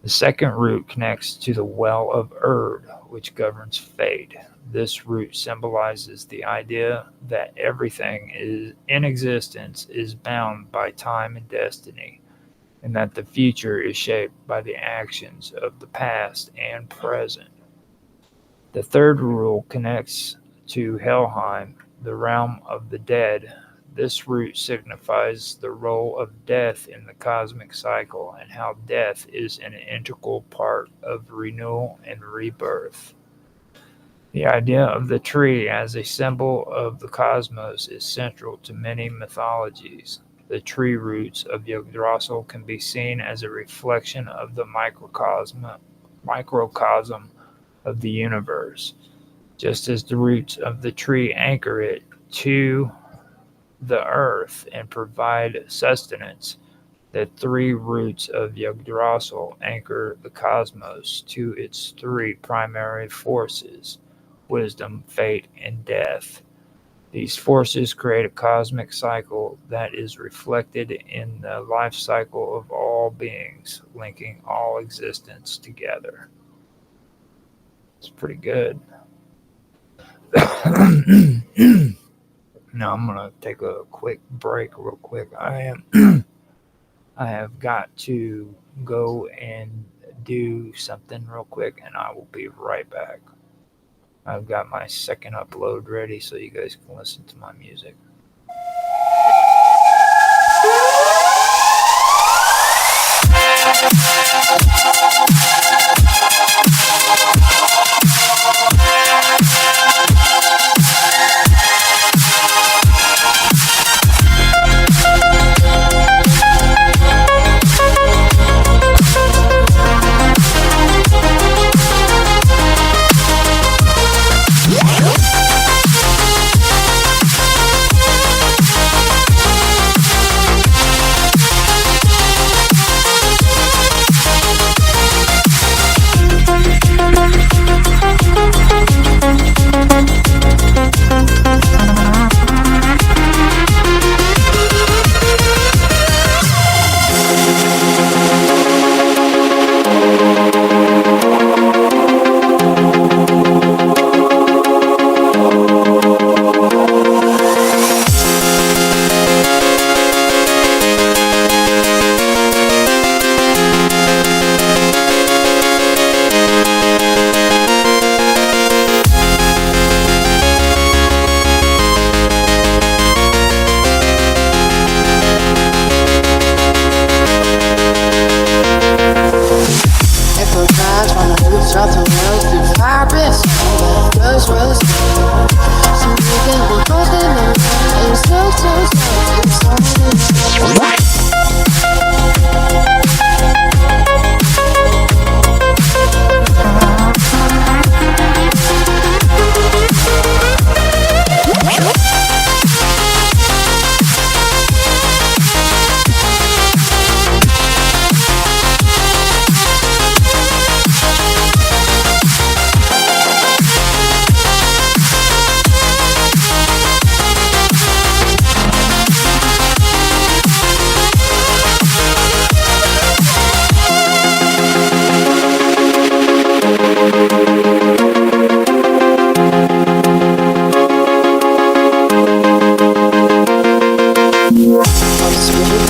The second root connects to the well of Erd, which governs fate. This root symbolizes the idea that everything in existence is bound by time and destiny, and that the future is shaped by the actions of the past and present. The third rule connects to Helheim, the realm of the dead. This root signifies the role of death in the cosmic cycle and how death is an integral part of renewal and rebirth. The idea of the tree as a symbol of the cosmos is central to many mythologies. The tree roots of Yggdrasil can be seen as a reflection of the microcosm of the universe, just as the roots of the tree anchor it to the earth and provide sustenance. The three roots of Yggdrasil anchor the cosmos to its three primary forces: wisdom, fate, and death. These forces create a cosmic cycle that is reflected in the life cycle of all beings, linking all existence together. It's pretty good. Now I'm gonna take a quick break real quick. I have got to go and do something real quick, and I will be right back. I've got my second upload ready so you guys can listen to my music.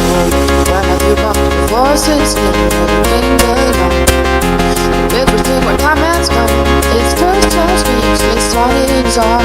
Where have you come before since living alone? Big between where time has come. It's first touch speaks, this one is all.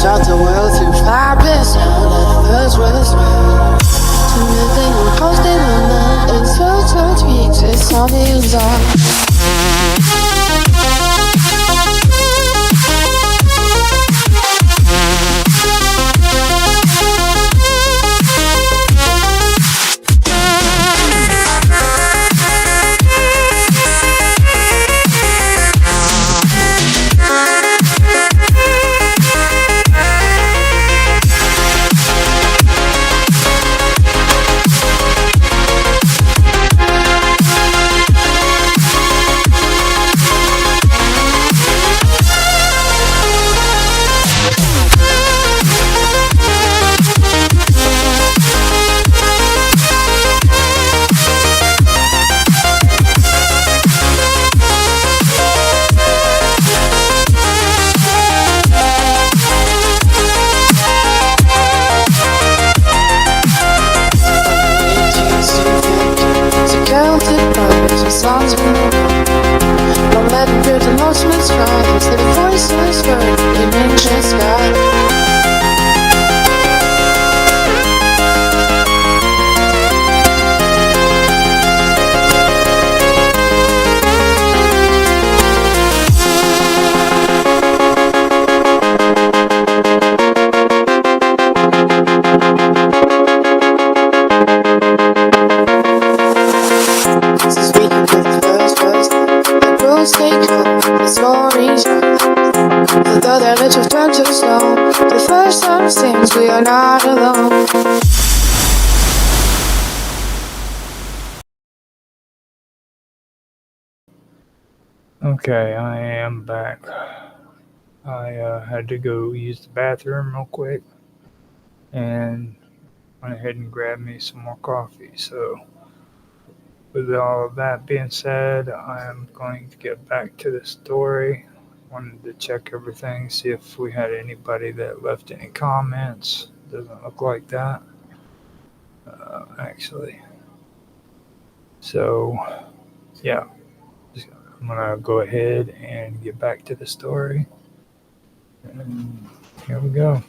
Shot the world through fabrics. Now that the first was real. To nothing will cause they will know. It's first touch speaks, it's all is on. Songs from the don't let it build emotions from instead of voices for it in the sky. Stay calm, the story's right. Although their lips turn to stone, the first time sings we are not alone. Okay, I am back. I had to go use the bathroom real quick and went ahead and grabbed me some more coffee. So, with all of that being said, I am going to get back to the story. Wanted to check everything, see if we had anybody that left any comments. Doesn't look like that, actually. So, yeah, I'm gonna go ahead and get back to the story. And here we go.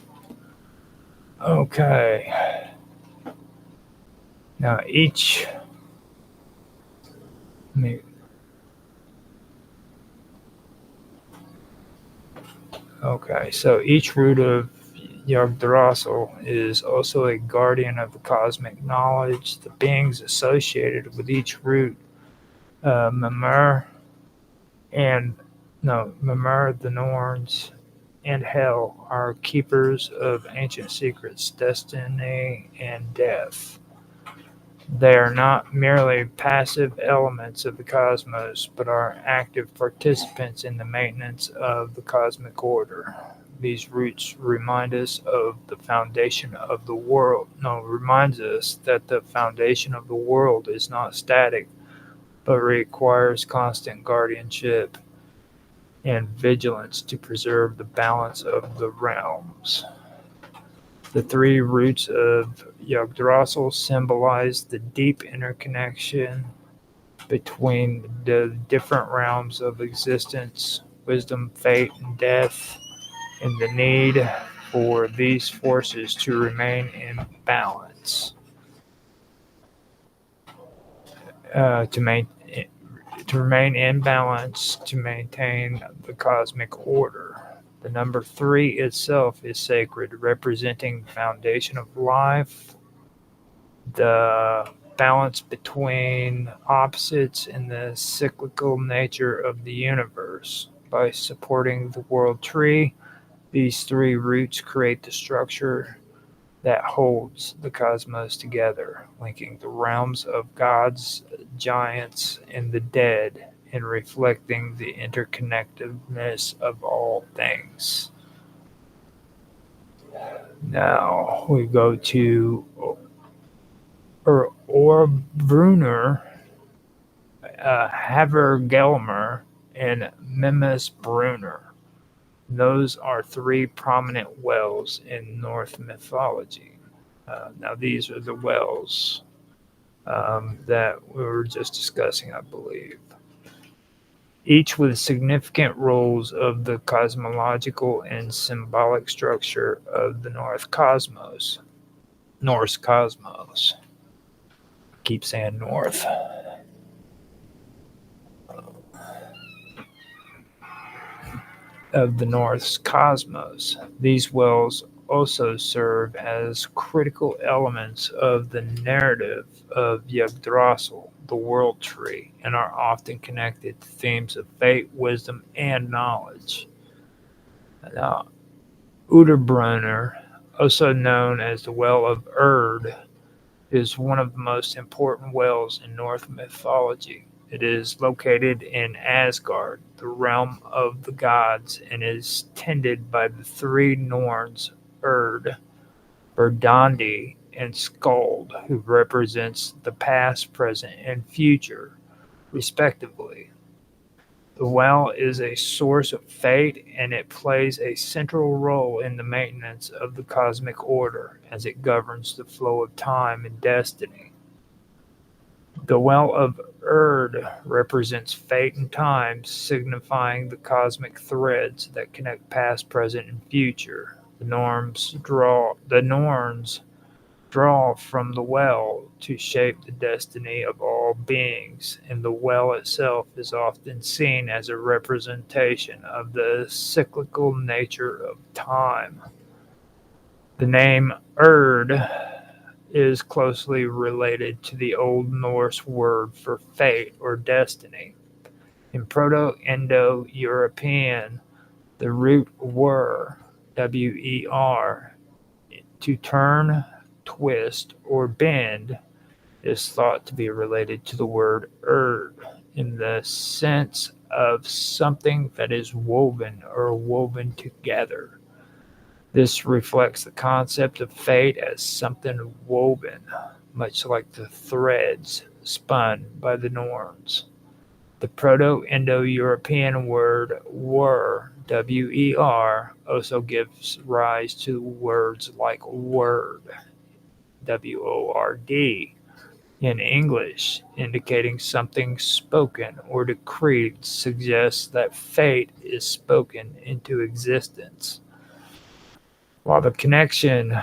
Okay. Now so each root of Yggdrasil is also a guardian of the cosmic knowledge. The beings associated with each root, Mimir, the Norns, and Hell are keepers of ancient secrets, destiny, and death. They are not merely passive elements of the cosmos, but are active participants in the maintenance of the cosmic order. These roots remind us of the foundation of the world. Reminds us that the foundation of the world is not static, but requires constant guardianship and vigilance to preserve the balance of the realms. The three roots of Yggdrasil symbolize the deep interconnection between the different realms of existence, wisdom, fate, and death, and the need for these forces to remain in balance. To remain in balance to maintain the cosmic order. The number 3 itself is sacred, representing the foundation of life, the balance between opposites, and the cyclical nature of the universe. By supporting the world tree, these 3 roots create the structure that holds the cosmos together, linking the realms of gods, giants, and the dead, and reflecting the interconnectedness of all things. Now we go to Orbruner, Havergelmer, and Mimisbrunner. Those are 3 prominent wells in Norse mythology. Now, these are the wells that we were just discussing, I believe. Each with significant roles of the cosmological and symbolic structure of the Norse cosmos. I keep saying North. Of the Norse cosmos. These wells also serve as critical elements of the narrative of Yggdrasil, the world tree, and are often connected to themes of fate, wisdom, and knowledge. Now, Uderbrunner, also known as the Well of Erd, is one of the most important wells in Norse mythology. It is located in Asgard, the realm of the gods, and is tended by the 3 Norns, Erd, Verdandi, and Skuld, who represents the past, present, and future, respectively. The well is a source of fate, and it plays a central role in the maintenance of the cosmic order as it governs the flow of time and destiny. The Well of Erd represents fate and time, signifying the cosmic threads that connect past, present, and future. The Norns draw from the well to shape the destiny of all beings, and the well itself is often seen as a representation of the cyclical nature of time. The name Erd is closely related to the Old Norse word for fate or destiny. In Proto-Indo-European, the root wer, W-E-R, to turn, twist, or bend, is thought to be related to the word erd, in the sense of something that is woven or woven together. This reflects the concept of fate as something woven, much like the threads spun by the Norns. The Proto-Indo-European word wer, W-E-R, also gives rise to words like word, W-O-R-D, in English, indicating something spoken or decreed, suggests that fate is spoken into existence. While the connection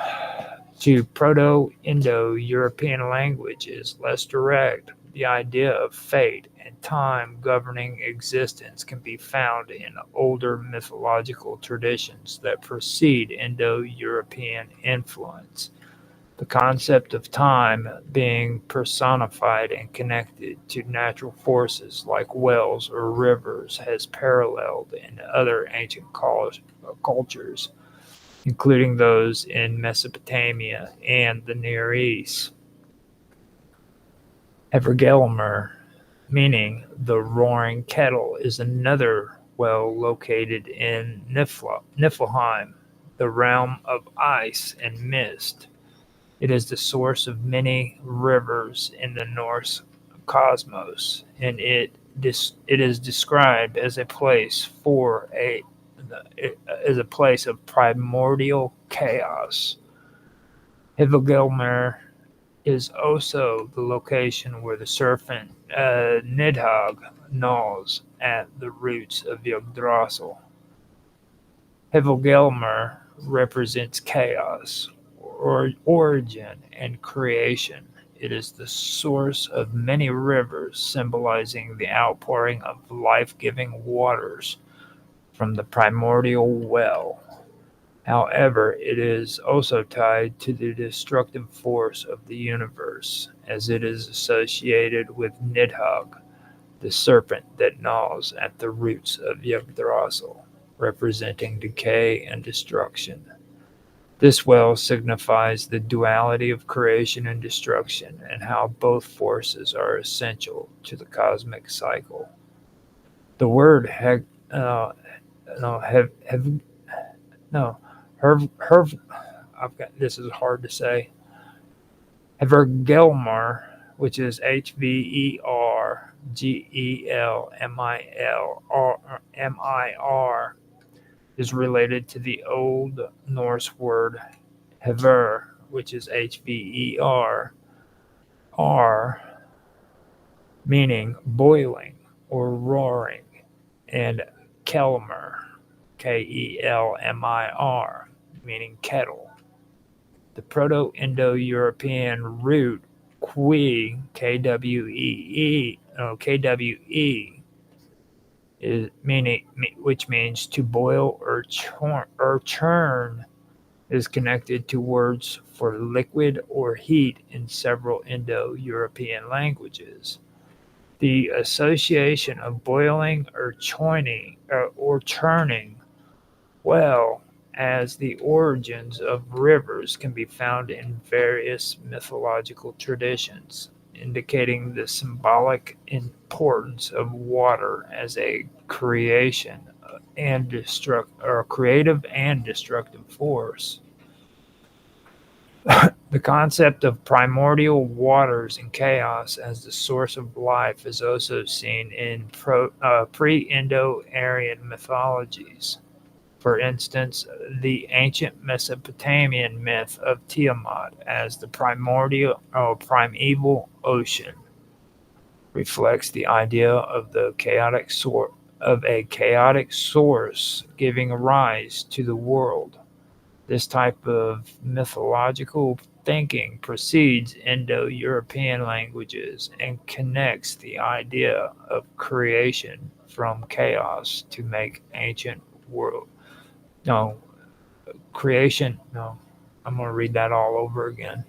to Proto-Indo-European language is less direct, the idea of fate and time governing existence can be found in older mythological traditions that precede Indo-European influence. The concept of time being personified and connected to natural forces like wells or rivers has paralleled in other ancient cultures, including those in Mesopotamia and the Near East. Evergelmer, meaning the roaring kettle, is another well located in Niflheim, the realm of ice and mist. It is the source of many rivers in the Norse cosmos, and it is described as a place of primordial chaos. Hivelgelmer is also the location where the serpent Nidhogg, gnaws at the roots of Yggdrasil. Helgelmer represents chaos, origin, and creation. It is the source of many rivers, symbolizing the outpouring of life-giving waters from the primordial well. However, it is also tied to the destructive force of the universe, as it is associated with Nidhogg, the serpent that gnaws at the roots of Yggdrasil, representing decay and destruction. This well signifies the duality of creation and destruction, and how both forces are essential to the cosmic cycle. The word no, no, this is hard to say. Helgelmar, which is Hvergelmir, is related to the Old Norse word Hver, which is Hver, meaning boiling or roaring, and Kelmir, Kelmir, meaning kettle. The Proto-Indo-European root kwe, kwe, is which means to boil or churn, is connected to words for liquid or heat in several Indo-European languages. The association of boiling or churning, well as the origins of rivers, can be found in various mythological traditions, indicating the symbolic importance of water as a creative and destructive force. The concept of primordial waters and chaos as the source of life is also seen in pre-Indo-Aryan mythologies. For instance, the ancient Mesopotamian myth of Tiamat as the primeval ocean reflects the idea of a chaotic source giving rise to the world. This type of mythological thinking precedes Indo-European languages and connects the idea of creation from chaos to make ancient world. No, creation. No, I'm going to read that all over again.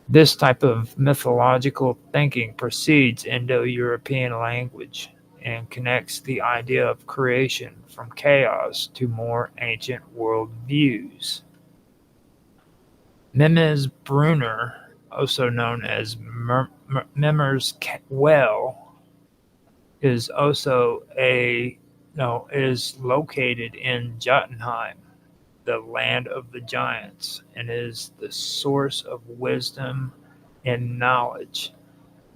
This type of mythological thinking precedes Indo-European language and connects the idea of creation from chaos to more ancient world views. Memes Brunner, also known as Memmer's Well, is located in Jotunheim, the land of the giants, and is the source of wisdom and knowledge.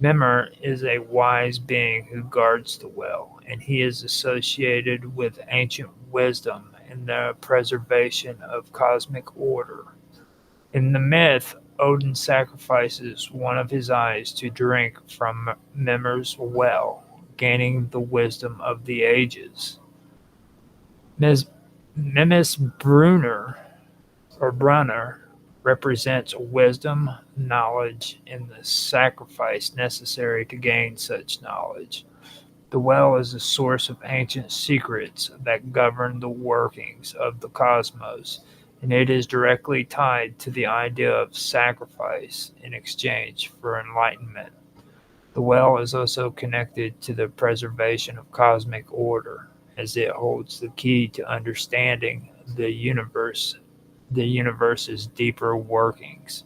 Mimir is a wise being who guards the well, and he is associated with ancient wisdom and the preservation of cosmic order. In the myth, Odin sacrifices one of his eyes to drink from Mimir's well, gaining the wisdom of the ages. Mimis Brunner represents wisdom, knowledge, and the sacrifice necessary to gain such knowledge. The well is a source of ancient secrets that govern the workings of the cosmos, and it is directly tied to the idea of sacrifice in exchange for enlightenment. The well is also connected to the preservation of cosmic order, as it holds the key to understanding the universe's deeper workings.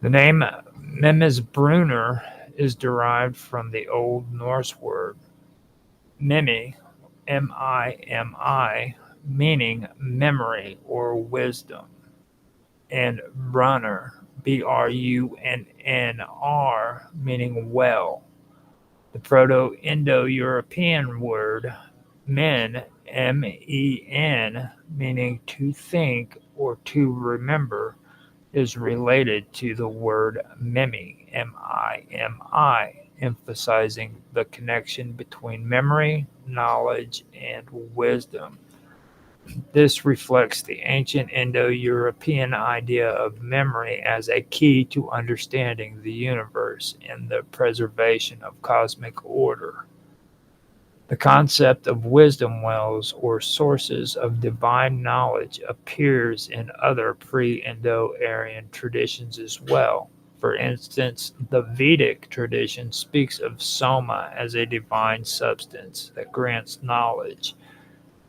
The name Mimmisbrunner is derived from the Old Norse word Mimi, M-I-M-I, meaning memory or wisdom, and Brunner, B-R-U-N-N-R, meaning well. The Proto-Indo-European word men, M-E-N, meaning to think or to remember, is related to the word mimi, M-I-M-I, emphasizing the connection between memory, knowledge, and wisdom. This reflects the ancient Indo-European idea of memory as a key to understanding the universe and the preservation of cosmic order. The concept of wisdom wells or sources of divine knowledge appears in other pre-Indo-Aryan traditions as well. For instance, the Vedic tradition speaks of Soma as a divine substance that grants knowledge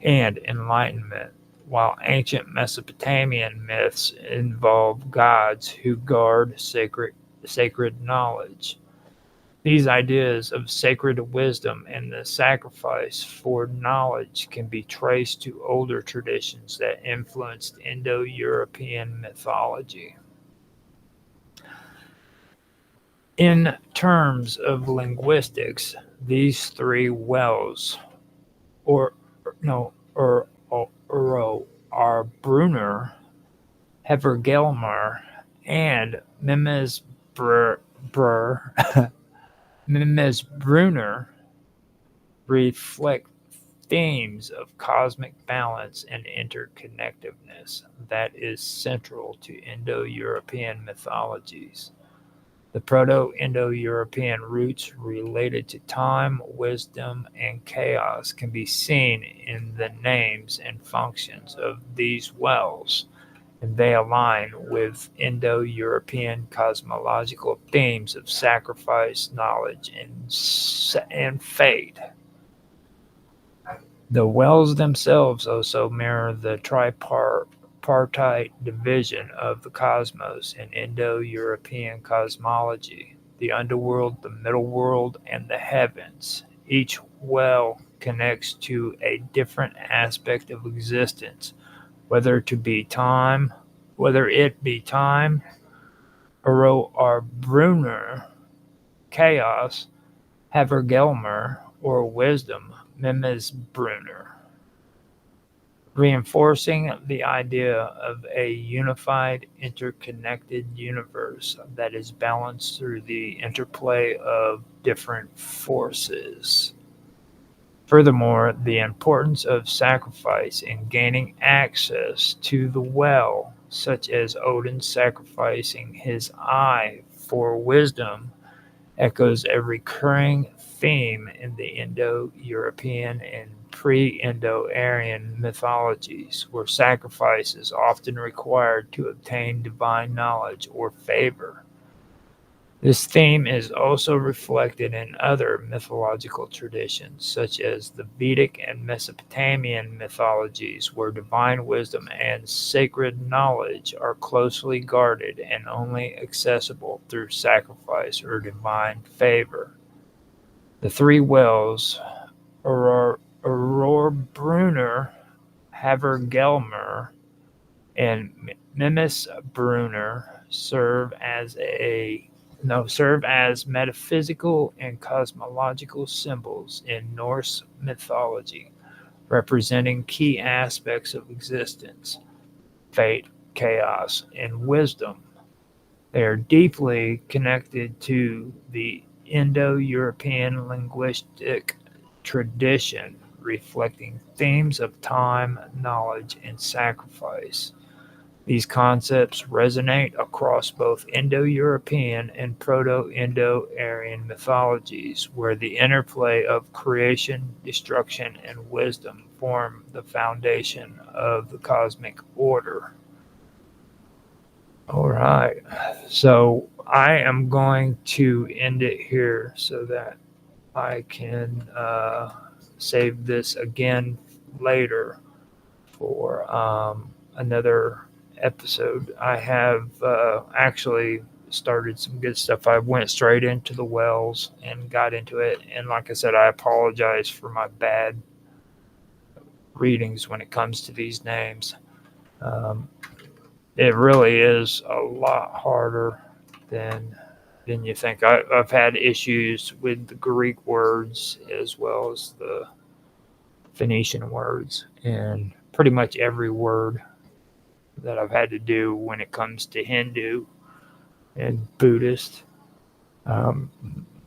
and enlightenment, while ancient Mesopotamian myths involve gods who guard sacred knowledge. These ideas of sacred wisdom and the sacrifice for knowledge can be traced to older traditions that influenced Indo-European mythology. In terms of linguistics, these three wells, are Brunner, Hevergelmar, and Mimesbrunner, reflect themes of cosmic balance and interconnectedness that is central to Indo-European mythologies. The Proto-Indo-European roots related to time, wisdom, and chaos can be seen in the names and functions of these wells, and they align with Indo-European cosmological themes of sacrifice, knowledge, and fate. The wells themselves also mirror the tripartite division of the cosmos in Indo-European cosmology: the underworld, the middle world, and the heavens. Each well connects to a different aspect of existence, whether it be time, or Brunner, chaos, Havergelmer, or wisdom, Mimesbrunner, reinforcing the idea of a unified, interconnected universe that is balanced through the interplay of different forces. Furthermore, the importance of sacrifice in gaining access to the well, such as Odin sacrificing his eye for wisdom, echoes a recurring theme in the Indo-European and pre-Indo-Aryan mythologies, where sacrifice is often required to obtain divine knowledge or favor. This theme is also reflected in other mythological traditions, such as the Vedic and Mesopotamian mythologies, where divine wisdom and sacred knowledge are closely guarded and only accessible through sacrifice or divine favor. The three wells, Brunner, Havergelmer, and Mimesbrunner, serve as metaphysical and cosmological symbols in Norse mythology, representing key aspects of existence: fate, chaos, and wisdom. They are deeply connected to the Indo-European linguistic tradition, reflecting themes of time, knowledge, and sacrifice. These concepts resonate across both Indo-European and Proto-Indo-Aryan mythologies, where the interplay of creation, destruction, and wisdom form the foundation of the cosmic order. All right, so I am going to end it here so that I can save this again later for another episode. I have actually started some good stuff. I went straight into the wells and got into it, and like I said, I apologize for my bad readings when it comes to these names. It really is a lot harder than you think. I've had issues with the Greek words as well as the Phoenician words, and pretty much every word that I've had to do when it comes to Hindu and Buddhist.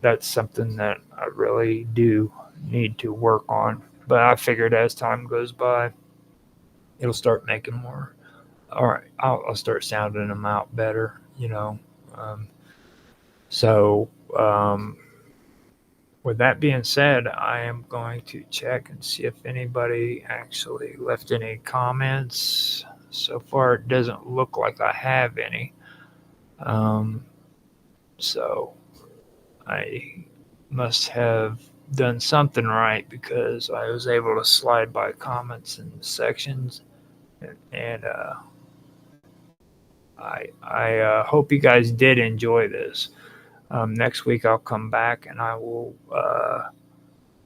that's something that I really do need to work on. But I figured as time goes by, it'll start making more. All right, I'll start sounding them out better, you know. Um, so, um, with that being said, I am going to check and see if anybody actually left any comments. So far, it doesn't look like I have any. Um, so I must have done something right because I was able to slide by comments and sections, and I hope you guys did enjoy this. Next week I'll come back and I will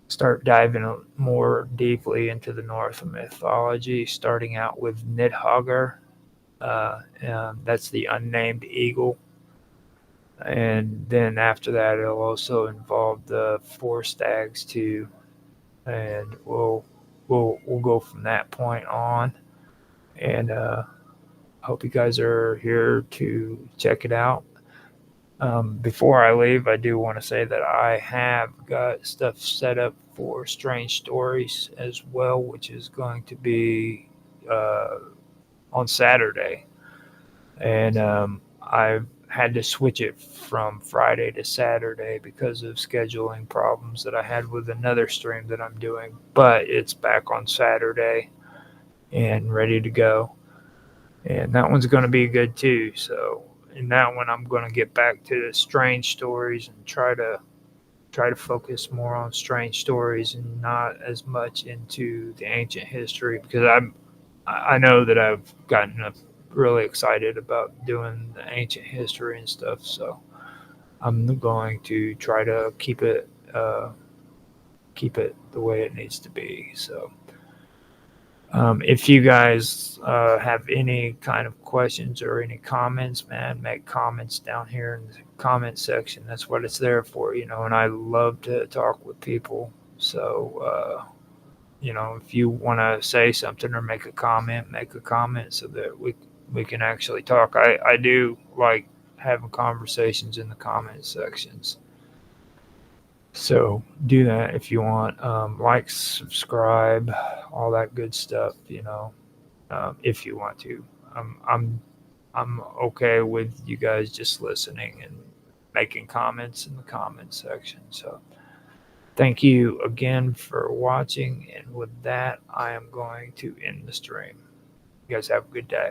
start diving more deeply into the Norse mythology, starting out with Nidhogger. That's the unnamed eagle. And then after that, it'll also involve the four stags too, and we'll go from that point on. And hope you guys are here to check it out. Before I leave, I do want to say that I have got stuff set up for Strange Stories as well, which is going to be uh, on Saturday. And I've had to switch it from Friday to Saturday because of scheduling problems that I had with another stream that I'm doing. But it's back on Saturday and ready to go. And that one's going to be good too. So in that one, I'm going to get back to the strange stories and try to focus more on strange stories and not as much into the ancient history because I know that I've gotten really excited about doing the ancient history and stuff. So I'm going to try to keep it the way it needs to be. So. If you guys have any kind of questions or any comments, man, make comments down here in the comment section. That's what it's there for, you know. And I love to talk with people. So, you know, if you want to say something or make a comment so that we can actually talk. I do like having conversations in the comment sections. So do that if you want. Like, subscribe, all that good stuff. You know, if you want to. I'm okay with you guys just listening and making comments in the comment section. So thank you again for watching. And with that, I am going to end the stream. You guys have a good day.